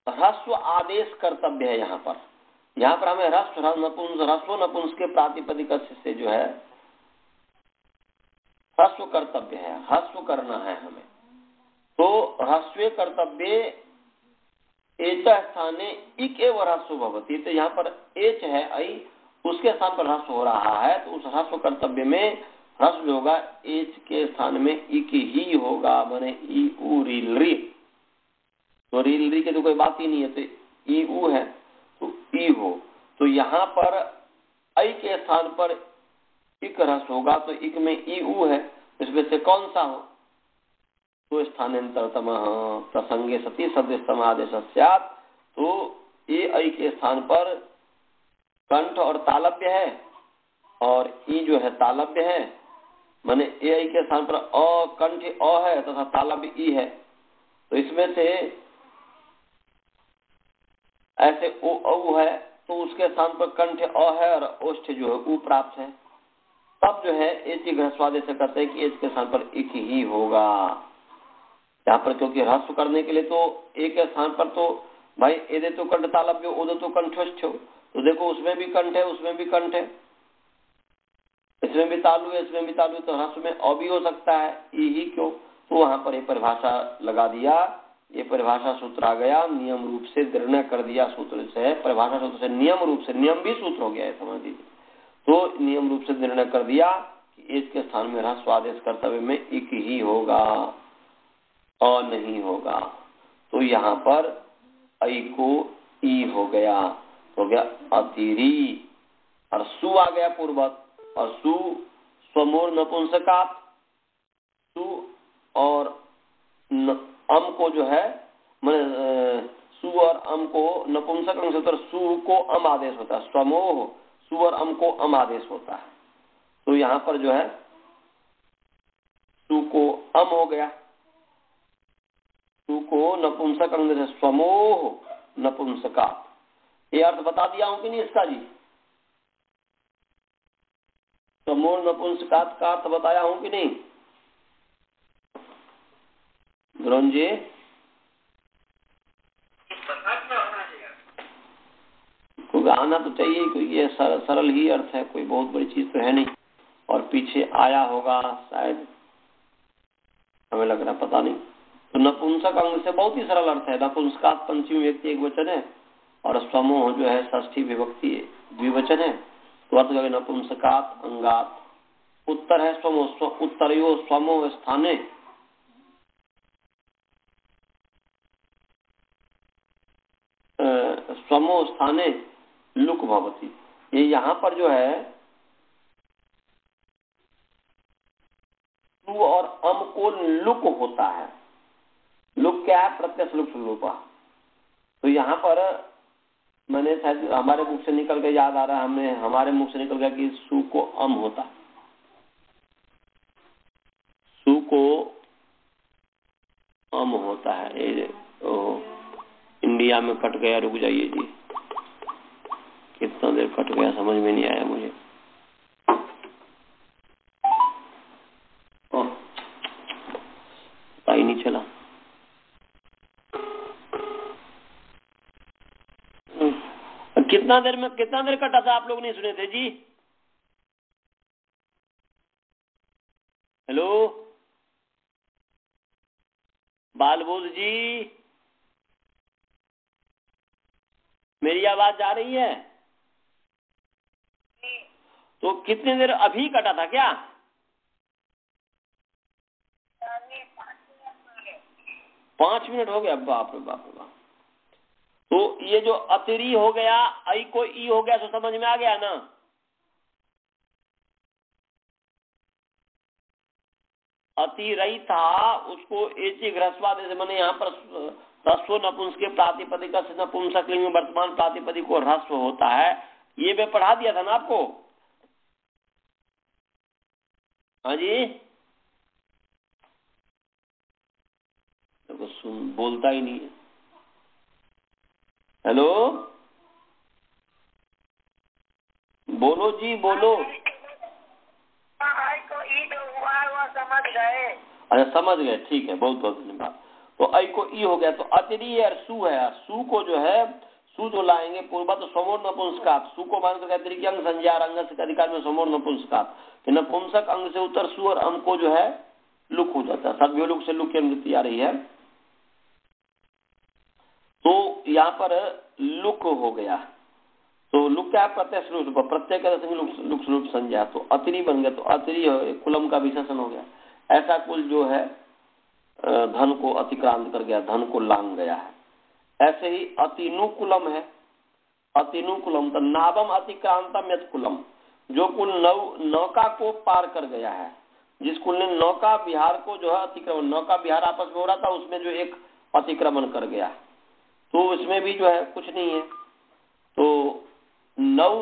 ह्रस्व आदेश कर्तव्य है। यहाँ पर हमें ह्रस्व नपुंस के प्रातिपदिक से जो है ह्रस्व कर्तव्य है, ह्रस्व करना है हमें। तो ह्रस्व कर्तव्य एच स्थाने इक एव ह्रस्व भवति, तो यहाँ पर एच है ऐ, उसके स्थान पर ह्रस्व हो रहा है, तो उस ह्रस्व कर्तव्य में ह्रस्व होगा, एच के स्थान में इक ही होगा, माने ई उ रील री। तो रील री के तो कोई बात ही नहीं है, तो ई उ है तो ई हो। तो यहाँ पर ऐ के स्थान पर इक ह्रस्व होगा, तो इक में ई उ है, इसमें से कौन सा हो, तो स्थानांतरतम प्रसंगे सती सदृशतम आदेश स्यात्। तो ए ऐ के स्थान पर कंठ और तालव्य है, और ई जो है तालव्य है, माने ए ऐ के स्थान पर कंठ अ है तथा तालव्य ई है। तो इसमें से ऐसे ओ औ है, तो उसके स्थान पर कंठ अ है और ओष्ठ जो है उ प्राप्त है। तब जो है एच ह्रस्वादेश से कहते हैं कि एच के स्थान पर इक ही होगा। यहाँ पर क्योंकि ह्रस्व करने के लिए तो एक के स्थान पर तो भाई एदे तो कंठ तालव्य ओदे तो कंठस्थ हो, तो देखो उसमें भी कंठ है, उसमें भी कंठ है, इसमें भी तालु है, इसमें भी तालु, तो ह्रस्व में अ भी हो सकता है, ई ही क्यों। तो वहां पर ये परिभाषा लगा दिया, ये परिभाषा सूत्र आ गया, नियम रूप से निर्णय कर दिया सूत्र से, परिभाषा सूत्र से नियम रूप से, नियम भी सूत्र हो गया है समझ लीजिए। तो नियम रूप से निर्णय कर दिया कि एच के स्थान में ह्रस्व आदेश कर्तव्य में इक ही होगा, अ नहीं होगा। तो यहाँ पर ऐ को ई हो गया, तो हो गया अतिरी, और सु आ गया पूर्वक, और सु स्वमूर नपुंसकात्, सु और अम को जो है सु और अम को नपुंसक अंग से सु को अम आदेश होता है, स्वमोह सु और अम को अम आदेश होता है। तो यहाँ पर जो है सु को अम हो गया, सु को नपुंसक अंग से स्वमोह नपुंसकात्। ये अर्थ बता दिया हूं कि नहीं इसका जी, स्वमोह नपुंसकात् का अर्थ बताया हूं कि नहीं द्रोण जी? आना तो चाहिए, क्योंकि ये सरल ही अर्थ है, कोई बहुत बड़ी चीज तो है नहीं। और पीछे आया होगा शायद, हमें लग रहा पता नहीं। तो नपुंसक अंग से बहुत ही सरल अर्थ है। नपुंसकात पंचमी व्यक्ति एक वचन है और समूह जो है षष्ठी विभक्ति द्विवचन है। तो अर्थ क्या, नपुंसकात अंगात। उत्तर है स्वमो, उत्तरयो स्वमो स्थाने, स्वमो स्थाने लुक भवती। ये यहाँ पर जो है सु और अम को लुक होता है। लुक क्या है, प्रत्यक्ष लुक लोपा। तो यहाँ पर मैंने शायद हमारे मुख से निकल के याद आ रहा है, हमारे मुख से निकल गया कि सु को अम होता, सु को अम होता है। इंडिया में कट गया, रुक जाइए जी, कितना देर कट गया समझ में नहीं आया मुझे। पता ही नहीं चला। कितना देर कटा था, आप लोग नहीं सुने थे जी? हेलो बालबोध जी, मेरी आवाज जा रही है? तो कितनी देर अभी कटा था क्या? 5 मिनट हो गया। बाप रे बाप रे बाप। तो ये जो अतिरी हो गया, आई को ई हो गया, तो समझ में आ गया ना? अतिरई था, उसको एची घ्रस्वाद से मैंने यहाँ पर ह्रस्व नपुंसक प्रातिपदिक से नपुंसक लिंग में वर्तमान प्रातिपदिक को ह्रस्व होता है। ये मैं पढ़ा दिया था ना आपको? हाँ जी, तो बोलता ही नहीं है। हेलो बोलो जी, बोलो। समझ गए। अच्छा समझ गए, ठीक है, बहुत बहुत धन्यवाद। तो आई को ई हो गया, तो अतिरी और सु है। सु को जो है, सु जो लाएंगे पूर्वत समोर नपुंसकात, सु को मान कर अतिरिक्त अंग संज्ञा अंग से अधिकार में समोर नपुंसकात, नपुंसक अंग से उत्तर सु और अम को जो है लुक हो जाता है। सभ्य लुक से लुक की अनुवृत्ति आ रही है। तो यहाँ पर लुक हो गया। तो लुक क्या है, प्रत्यक्ष रूप, प्रत्यय का लुक रूप संज्ञा। तो अतिरी बन गया, तो अतिरी कुलम का विशेषण हो गया। ऐसा कुल जो है धन को अतिक्रांत कर गया, धन को लांग गया है। ऐसे ही अतिनुकुलम है। अतिनुकुलम तो नावम अतिक्रांतम यत कुलम, जो कुल नौका को पार कर गया है, जिस कुल ने नौका विहार को जो है अतिक्रमण, नौका विहार आपस में हो रहा था, उसमें जो एक अतिक्रमण कर गया, तो इसमें भी जो है कुछ नहीं है। तो नौ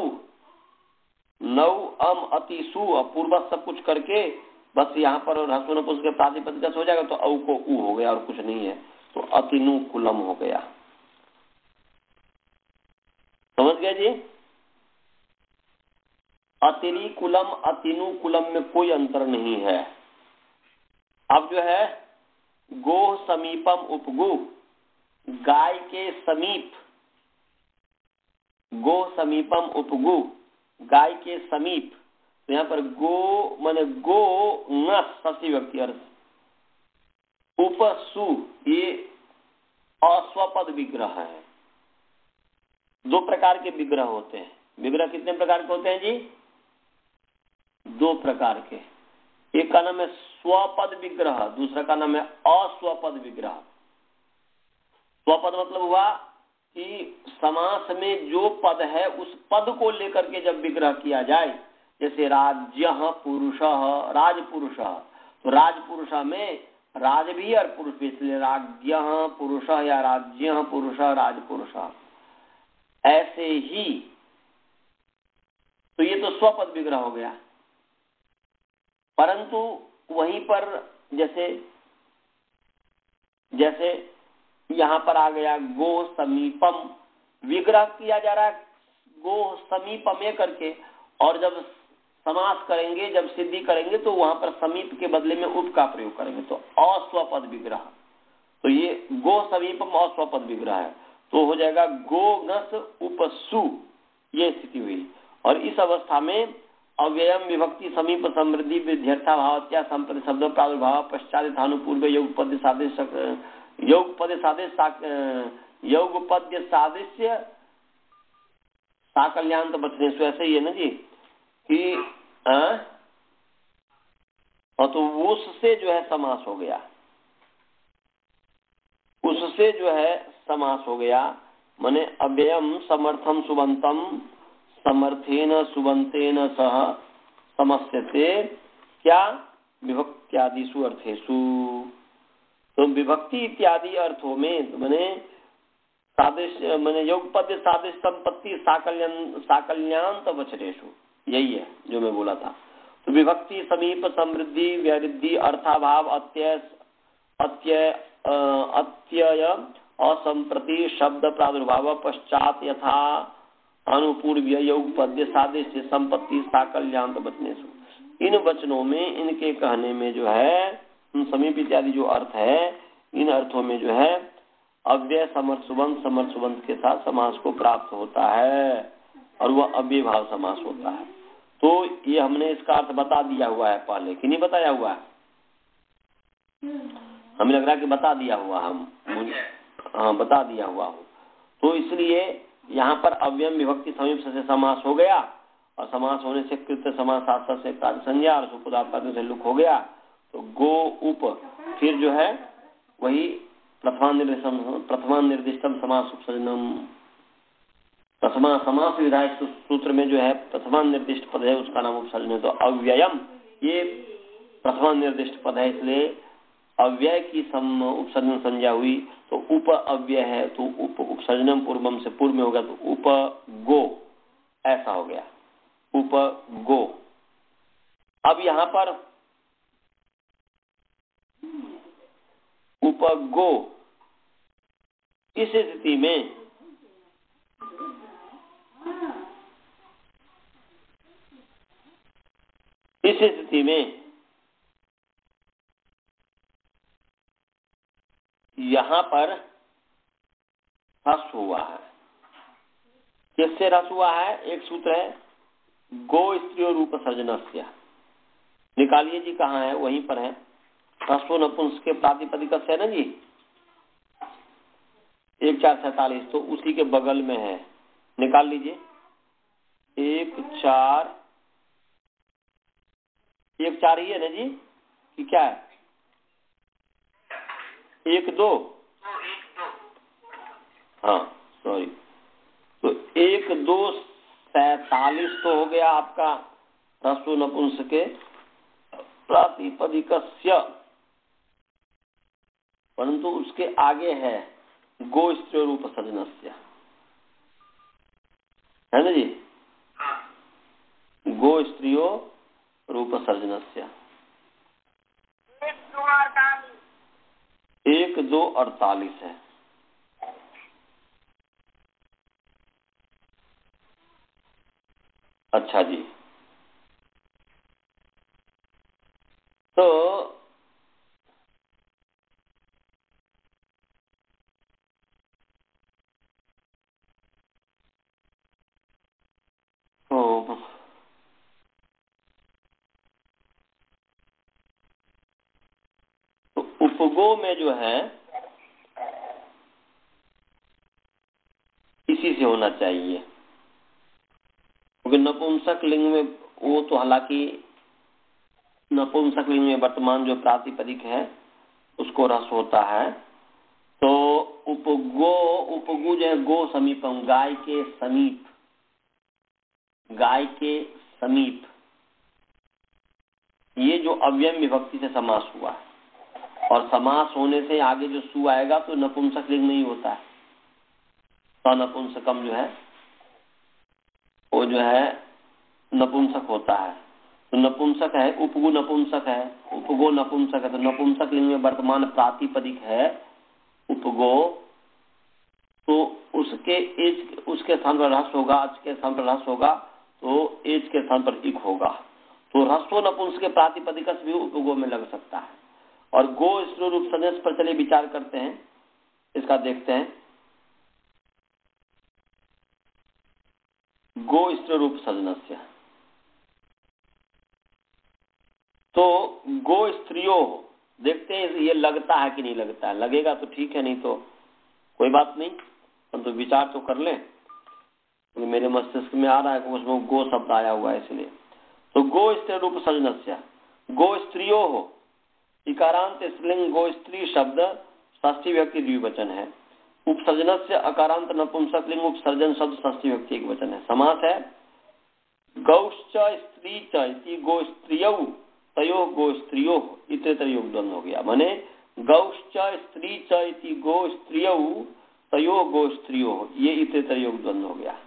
अम अति सु पूर्वक सब कुछ करके बस यहाँ पर ह्रस्व नपुंसक के प्रातिपदिक हो जाएगा, तो औ को उ हो गया और कुछ नहीं है। तो अतिनुकुलम हो गया। समझ गए जी? अतिरिकुलम अतिनुकुलम में कोई अंतर नहीं है। अब जो है गोह समीपम उपगु, गाय के समीप, गोह समीपम उपगु, गाय के समीप। तो यहाँ पर गो माने गो नस षष्ठी व्यक्ति अर्थ, उपसु ये अस्वपद विग्रह है। 2 प्रकार के विग्रह होते हैं। विग्रह कितने प्रकार के होते हैं जी? 2 प्रकार के। एक का नाम है स्वपद विग्रह, दूसरा का नाम है अस्वपद विग्रह। स्वपद मतलब हुआ कि समास में जो पद है उस पद को लेकर के जब विग्रह किया जाए, जैसे राज्य पुरुष, राजपुरुष, तो राजपुरुष में राज भी और पुरुष भी, इसलिए राज्य पुरुष या राज्य पुरुष राजपुरुष। ऐसे ही तो ये तो स्वपद विग्रह हो गया। परंतु वहीं पर जैसे जैसे यहाँ पर आ गया गो समीपम, विग्रह किया जा रहा है गो समीपम करके, और जब समास करेंगे, जब सिद्धि करेंगे, तो वहां पर समीप के बदले में उप का प्रयोग करेंगे, तो अस्वपद विग्रह। तो ये गो समीपम अस्वपद विग्रह है। तो हो जाएगा गो घस उपसु, ये स्थिति हुई। और इस अवस्था में अव्ययम विभक्ति समीप समृद्धि विध्यर्था भावत्या संप्रति शब्द प्रादुर्भाव पश्चात यथानुपूर्व योगपद्य सादृश्य साकल्यान्त बचने से ऐसे ही है ना जी कि और तो उससे जो है समास हो गया, उससे जो है समास हो गया। माने अव्ययम समर्थम सुबंतम समर्थेन सुबंतेन सह समस्यते क्या विभक्त्यादिषु अर्थेषु। तो विभक्ति इत्यादि अर्थों में मैंने सादृश्य मैंने योगपद्य सादृश्य संपत्ति साकल्यान्त वचनेषु, यही है जो मैं बोला था। तो विभक्ति समीप समृद्धि व्यावृद्धि अर्थाभाव अत्यय असंप्रति शब्द प्रादुर्भाव पश्चात यथा अनुपूर्व्य योगपद्य सादृश्य संपत्ति साकल्यान्त वचनेषु। इन वचनों में इनके कहने में जो है समीप इत्यादि जो अर्थ है, इन अर्थों में जो है अव्यय समर्थ सुबंत के साथ समास को प्राप्त होता है और वह अव्यय भाव समास होता है। तो ये हमने इसका अर्थ बता दिया हुआ है पहले कि नहीं बताया हुआ है? हमें लग रहा है कि बता दिया हुआ हाँ बता दिया हुआ हूँ। तो इसलिए यहाँ पर अव्ययम विभक्ति समीप से समास हो गया और समास होने से कृत्य समास से कार्य संज्ञा और सुपदार्थ से लुक हो गया। तो गो उप फिर जो है वही प्रथमा निर्दिष्टम समास उपसर्जनम, प्रथमा समास विधायक सूत्र में जो है प्रथमा निर्दिष्ट पद है उसका नाम उपसर्जन है। तो अव्ययम ये प्रथमा निर्दिष्ट पद है, इसलिए अव्यय की उपसर्जन संज्ञा हुई। तो उप अव्यय है तो उप उपसर्जनम पूर्वम से पूर्व में होगा तो उप गो ऐसा हो गया, उप गो। अब यहाँ पर उप गो इस स्थिति में यहाँ पर रस हुआ है। किससे रस हुआ है? एक सूत्र है गो स्त्रियो रूप सर्जनस्य, निकालिए जी कहाँ है? वहीं पर है, रसो नपुंसक के प्रातिपदिक है ना जी 1447, तो उसी के बगल में है, निकाल लीजिए। 1 4 ही है ना जी कि क्या है? 1 2 हाँ सॉरी, तो 1 2 47 तो हो गया आपका रसो नपुंसक के प्रातिपदिकस्य, परंतु उसके आगे है गो स्त्रियो रूप सर्जनस्य, है ना जी? गो स्त्रियो रूप सर्जनस्य 1 2 48 है। अच्छा जी, तो उपगो में जो है इसी से होना चाहिए, क्योंकि नपुंसक लिंग में वो तो हालांकि नपुंसक लिंग में वर्तमान जो प्रातिपदिक है उसको रस होता है। तो उपगु जो है गो समीपम, गाय के समीप, गाय के समीप, ये जो अव्ययम विभक्ति से समास हुआ है और समास होने से आगे जो सु आएगा तो नपुंसक लिंग में ही होता है। नपुंसकम जो है वो जो है नपुंसक होता है। तो नपुंसक है, उपगु नपुंसक है, उपगो नपुंसक है। तो नपुंसक लिंग में वर्तमान प्रातिपदिक है उपगो, तो उसके स्थान पर ह्रस्व होगा, अच के स्थान पर ह्रस्व होगा, तो एच के स्थान पर इक होगा। तो ह्रस्व नपुंसक के प्रातिपदिक भी उपगो में लग सकता है। और गो स्त्रियो रूप सर्जनस्य पर चलिए विचार करते हैं, इसका देखते हैं। गो स्त्री रूप सजनस्य। तो गो स्त्रियों, देखते हैं ये लगता है कि नहीं लगता है। लगेगा तो ठीक है, नहीं तो कोई बात नहीं, परंतु विचार तो कर लें। तो मेरे मस्तिष्क में आ रहा है कि उसमें गो शब्द आया हुआ है इसलिए। तो गो स्त्री रूप सजनस्य, गो स्त्रियों हो, इकारांत स्त्रीलिंग गो स्त्री शब्द षष्ठी व्यक्ति द्विवचन है। उपसर्जनस्य अकारांत नपुंसकलिंग उपसर्जन शब्द षष्ठी व्यक्ति एक वचन है। समास है गौश्च स्त्री च इति गो स्त्रियौ तयो गो स्त्रियो इतरेतर योग द्वंद्व हो गया। माने गौश्च स्त्री च इति गो स्त्रियौ तयो गो स्त्रियो, ये इतरेतर योग द्वंद्व हो गया।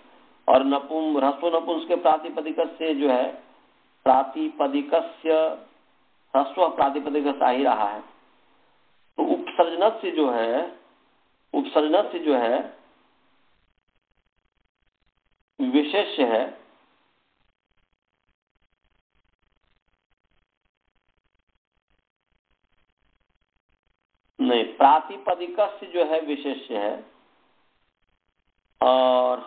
और ह्रस्व नपुंसक के प्रातिपदिक से जो है प्रातिपदिकस्य ह्रस्व प्रातिपदिक आ ही रहा है। तो उपसर्जन से जो है विशेष्य है, नहीं प्रातिपदिक से जो है विशेष्य है और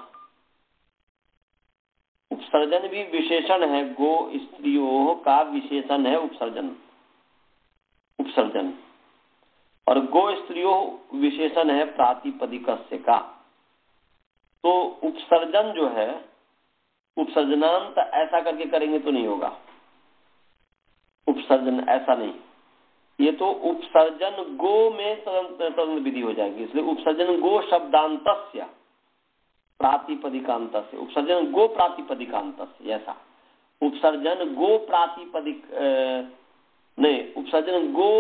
उपसर्जन भी विशेषण है। गो स्त्रियों का विशेषण है उपसर्जन और गो स्त्रियों विशेषण है प्रातिपदिकस्य का। तो उपसर्जन जो है उपसर्जनांत ऐसा करके करेंगे तो नहीं होगा, उपसर्जन ऐसा नहीं, ये तो उपसर्जन गो में तुरंत विधि हो जाएगी। इसलिए उपसर्जन गो शब्दांतस्य प्रातिपदिकांतस्य, उपसर्जन गो प्रातिपदिकांतस्य, ऐसा उपसर्जन गो प्रातिपदिक नहीं, उपसर्जन गो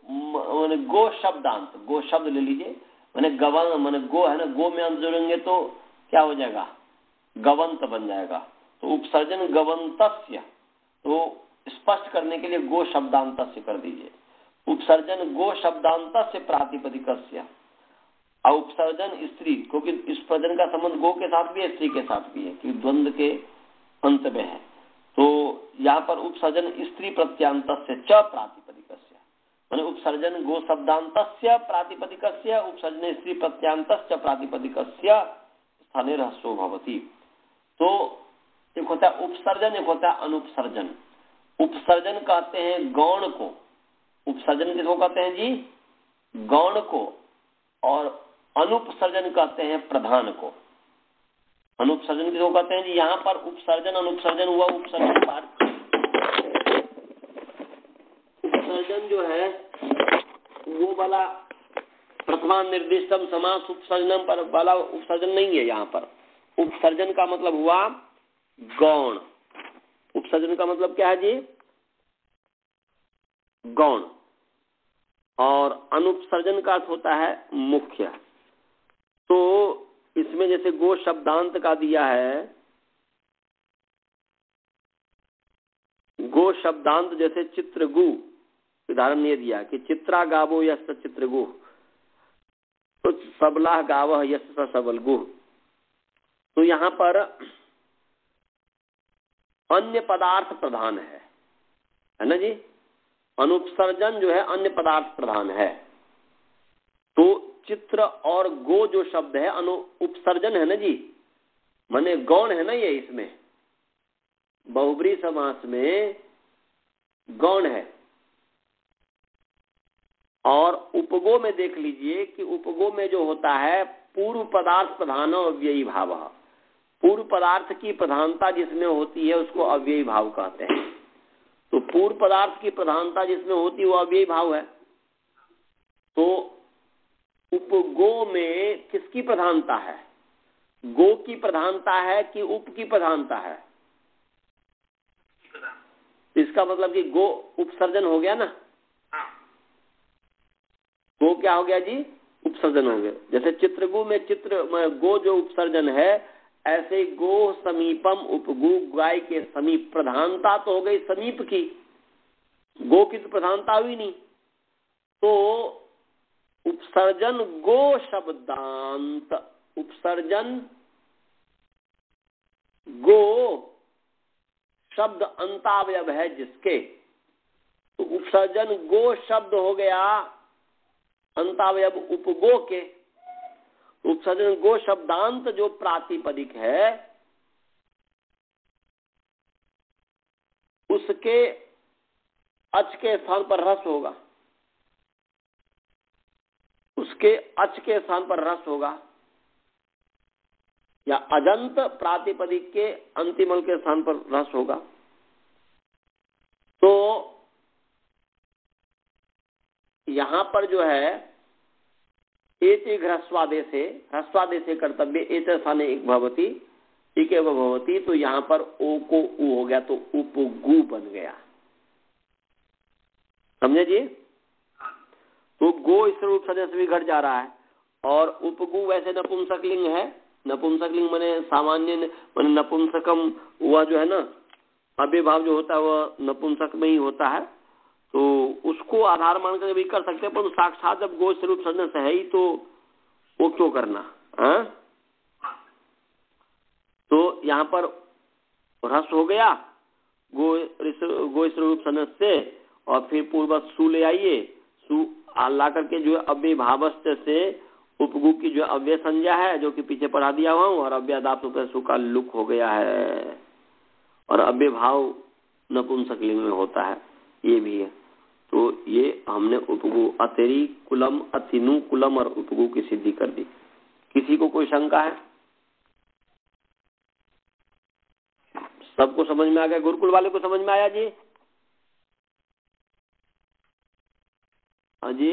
मैंने गो शब्दांत, गो शब्द ले लीजिए, मैंने गवन मैंने गो है ना, गो में अंत जोड़ेंगे तो क्या हो जाएगा, गवंत बन जाएगा। तो उपसर्जन गवंतस्य, तो स्पष्ट करने के लिए गो शब्दांतस्य कर दीजिए। उपसर्जन गो शब्दांतस्य प्रातिपदिकस्य और उपसर्जन स्त्री, क्योंकि इस प्रजन का संबंध गो के साथ भी है स्त्री के साथ भी है, क्योंकि द्वंद्व के अंत में है। तो यहाँ पर उपसर्जन स्त्री प्रत्यांतस्य च प्रातिपदिकस्य, माने उपसर्जन गो शब्दांतस्य प्रातिपदिकस्य उपसर्जन स्त्री प्रत्यांतस्य प्रातिपदिकस्य स्थाने ह्रस्वो भवति। तो एक होता है उपसर्जन, एक होता है अनुपसर्जन। उपसर्जन कहते हैं गौण को, उपसर्जन किसको कहते हैं जी, गौण को, और अनुपसर्जन कहते हैं प्रधान को। अनुपसर्जन किसको कहते हैं जी, यहाँ पर उपसर्जन अनुपसर्जन हुआ। उपसर्जन जो है वो वाला प्रथमा निर्दिष्टम समास उपसर्जनम पर वाला उपसर्जन नहीं है। यहाँ पर उपसर्जन का मतलब हुआ गौण। उपसर्जन का मतलब क्या है जी, गौण। और अनुपसर्जन का अर्थ होता है मुख्य। तो इसमें जैसे गो शब्दांत का दिया है, गो शब्दांत जैसे चित्रगु, उदाहरण ये दिया कि चित्रा गावो यस्य चित्रगु, तो सबला गावः यस्य सबलगु। तो यहाँ पर अन्य पदार्थ प्रधान है ना जी। अनुपसर्जन जो है अन्य पदार्थ प्रधान है। तो चित्र और गो जो शब्द है उपसर्जन है ना जी, माने गौण है ना ये, इसमें बहुब्री समास में गौण है। और उपगो में देख लीजिए कि उपगो में जो होता है पूर्व पदार्थ प्रधानो अव्ययी भाव, पूर्व पदार्थ की प्रधानता जिसमें होती है उसको अव्ययी भाव कहते हैं। तो पूर्व पदार्थ की प्रधानता जिसमें होती है वो अव्ययी भाव है। तो उपगो में किसकी प्रधानता है, गो की प्रधानता है कि उप की प्रधानता है। इसका मतलब कि गो उपसर्जन हो गया ना, गो क्या हो गया जी, उपसर्जन हो गया। जैसे चित्रगु में चित्र गो जो उपसर्जन है, ऐसे गो समीपम उपगु, गाय के समीप, प्रधानता तो हो गई समीप की, गो की तो प्रधानता हुई नहीं। तो उपसर्जन गो शब्दांत, उपसर्जन गो शब्द अंतावयव है जिसके, तो उपसर्जन गो शब्द हो गया अंतावयव उपगो के। उपसर्जन गो शब्दांत जो प्रातिपदिक है उसके अच के स्थान पर रस होगा, उसके अच के स्थान पर रस होगा, या अजंत प्रातिपदिक के अंतिमल के स्थान पर रस होगा। तो यहां पर जो है एति ह्रस्वादेशे कर्तव्य एत स्थाने एक भवती एक भवती, तो यहां पर ओ को उ हो गया तो उपगु बन गया। समझे जी? तो गो इस रूप सदस्य भी घट जा रहा है, और उपगु वैसे नपुंसकलिंग है। नपुंसकलिंग माने सामान्य माने नपुंसकम, वह जो है ना अव्ययभाव जो होता है वह नपुंसक में ही होता है, तो उसको आधार मानकर भी कर सकते हैं, पर साक्षात जब गो स्वरूप सदस्य है ही तो वो क्यों करना है? तो यहाँ पर रस हो गया गो स्वरूप सदस्य से, और फिर पूर्वत सु ले आइए, सु ला करके जो है अव्यय भावस्थ से उपगु की जो अव्यय संज्ञा है जो कि पीछे पढ़ा दिया हुआ हूँ, और अव्ययदाप सु का लुक हो गया है, और अव्यय भाव नपुंसकलिंग में होता है, ये भी है। तो ये हमने उपगु अतेरी कुलम अतिनु कुलम और उपगु की सिद्धि कर दी। किसी को कोई शंका है? सबको समझ में आ गया? गुरुकुल वाले को समझ में आया जी? हाँ जी,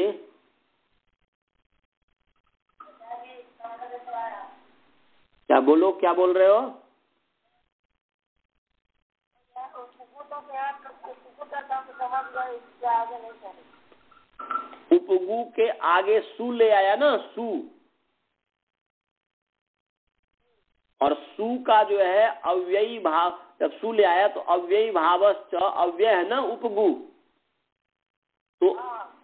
क्या बोलो, क्या बोल रहे हो? उपगु के आगे सु ले आया ना, सु, और सु का जो है अव्ययी भाव, जब सु ले आया तो अव्ययी भावश्च अव्यय है ना उपगु,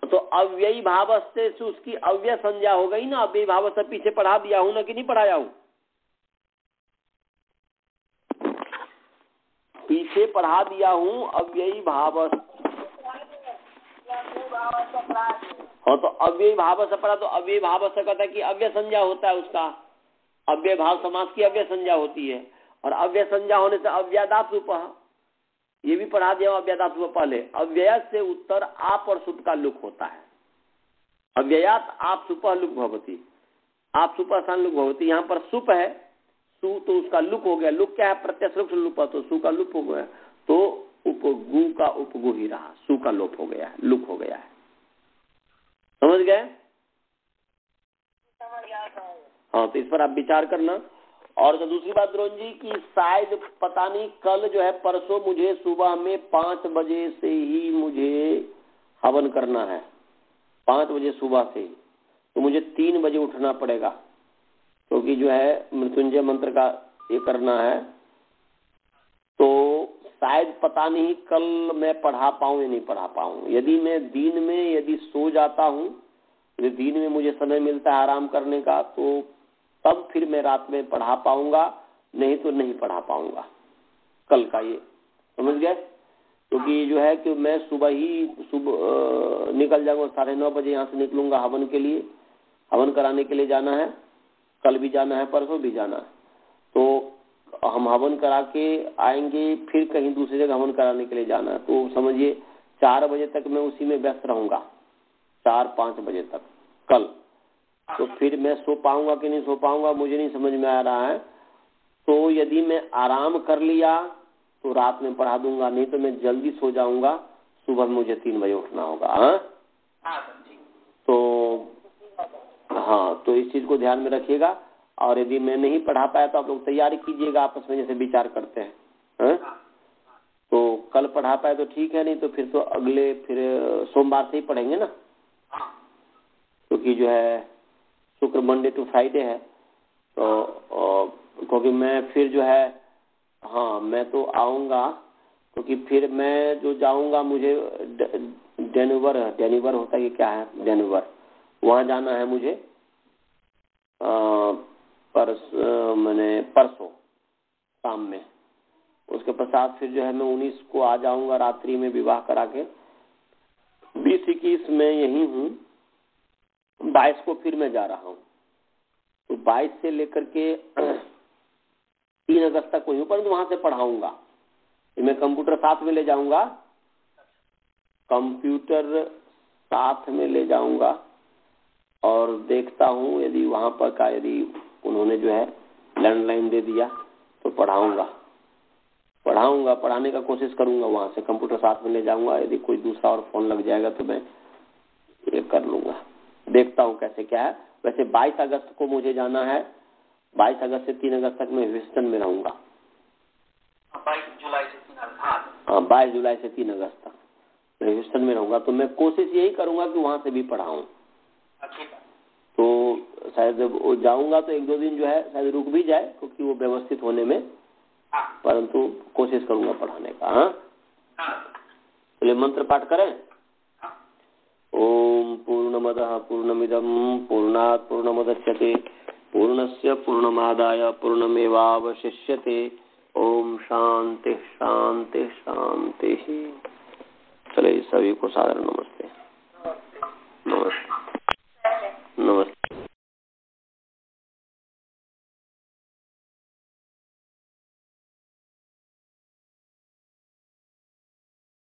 तो अव्ययी भाव से उसकी अव्यय संज्ञा हो गई ना। अव्ययी भाव से पीछे पढ़ा दिया हूं ना कि नहीं पढ़ाया हूं? पीछे पढ़ा दिया हूं अव्ययी भाव। हाँ, तो अव्ययी भाव से पढ़ा, तो अव्ययी भाव से कहता है कि अव्यय संज्ञा होता है उसका, अव्यय भाव समास की अव्यय संज्ञा होती है, और अव्यय संज्ञा होने से अव्ययादाप सुपः, ये भी पढ़ा दिया अव्ययादाप सुपः पहले। अव्यय से उत्तर आप और सुप का लुक होता है। अव्ययात आप सुपः लुक भवती, आप सुपः स्थान लुक भवती। यहाँ पर सुप है, सु तो उसका लुक हो गया। लुक क्या है? प्रत्यक्ष लुप, तो सु का लुप हो गया, तो उपगु का उपगु ही रहा, सु का लोप हो गया है, लुक हो गया है। समझ गए? हाँ, तो इस पर आप विचार करना। और तो दूसरी बात द्रोण जी की शायद पता नहीं कल जो है परसों मुझे सुबह में 5 बजे से ही मुझे हवन करना है, 5 बजे सुबह से ही, तो मुझे 3 बजे उठना पड़ेगा, क्योंकि जो है मृत्युंजय मंत्र का ये करना है। तो शायद पता नहीं कल मैं पढ़ा पाऊं या नहीं पढ़ा पाऊं। यदि मैं दिन में यदि सो जाता हूं, यदि दिन में मुझे समय मिलता है आराम करने का, तो तब फिर मैं रात में पढ़ा पाऊंगा, नहीं तो नहीं पढ़ा पाऊंगा कल का। ये समझ गए? क्योंकि जो है कि मैं सुबह निकल जाऊंगा, 9:30 बजे यहाँ से निकलूंगा हवन के लिए, हवन कराने के लिए जाना है, कल भी जाना है, परसों भी जाना है। तो हम हवन करा के आएंगे, फिर कहीं दूसरी जगह हवन कराने के लिए जाना है, तो समझिए 4 बजे तक मैं उसी में व्यस्त रहूंगा, 4-5 बजे तक कल। तो फिर मैं सो पाऊंगा कि नहीं सो पाऊंगा मुझे नहीं समझ में आ रहा है। तो यदि मैं आराम कर लिया तो रात में पढ़ा दूंगा, नहीं तो मैं जल्दी सो जाऊंगा, सुबह मुझे 3 बजे उठना होगा। तो हाँ, तो इस चीज को ध्यान में रखिएगा। और यदि मैं नहीं पढ़ा पाया तो आप लोग तैयारी कीजिएगा, आपस में जैसे विचार करते हैं। तो कल पढ़ा पाए तो ठीक है, नहीं तो फिर तो अगले फिर सोमवार से ही पढ़ेंगे ना, क्योंकि जो है शुक्र मंडे टू फ्राइडे है। तो क्योंकि मैं फिर जो है, हाँ मैं तो आऊंगा, क्योंकि फिर मैं जो जाऊंगा मुझे डेनवर होता है कि क्या है, डेनवर, वहां जाना है मुझे परसों शाम में। उसके पश्चात फिर जो है मैं 19 को आ जाऊंगा रात्रि में विवाह करा के, 20-21 में यही हूँ, 22 को फिर मैं जा रहा हूँ। तो 22 से लेकर के 3 अगस्त तक वहीं, परंतु वहां से पढ़ाऊंगा। मैं कंप्यूटर साथ में ले जाऊंगा, कंप्यूटर साथ में ले जाऊंगा और देखता हूँ यदि वहां पर का यदि उन्होंने जो है लैंडलाइन दे दिया तो पढ़ाने का कोशिश करूंगा। वहां से कंप्यूटर साथ में ले जाऊंगा, यदि कोई दूसरा और फोन लग जाएगा तो मैं ये कर लूंगा। देखता हूँ कैसे क्या है। वैसे 22 अगस्त को मुझे जाना है, 22 अगस्त से 3 अगस्त तक मैं ह्यूस्टन में रहूंगा। 22 जुलाई से 3 अगस्त। हाँ, 22 जुलाई से 3 अगस्त तक मैं ह्यूस्टन में रहूंगा। तो मैं कोशिश यही करूंगा कि वहां से भी पढ़ाऊं। तो शायद वो जाऊंगा तो 1-2 दिन जो है शायद रुक भी जाए, क्योंकि वो व्यवस्थित होने में, परंतु कोशिश करूंगा पढ़ाने का। हाँ, चलिए मंत्र पाठ करें। ओम पूर्णमदः पूर्णमिदं पूर्णात् पूर्णमुदच्यते पूर्णस्य पूर्णमादाय पूर्णमेवावशिष्यते। ओम शांति शांति शांति। चलिए सभी को सादर नमस्ते। नमस्ते।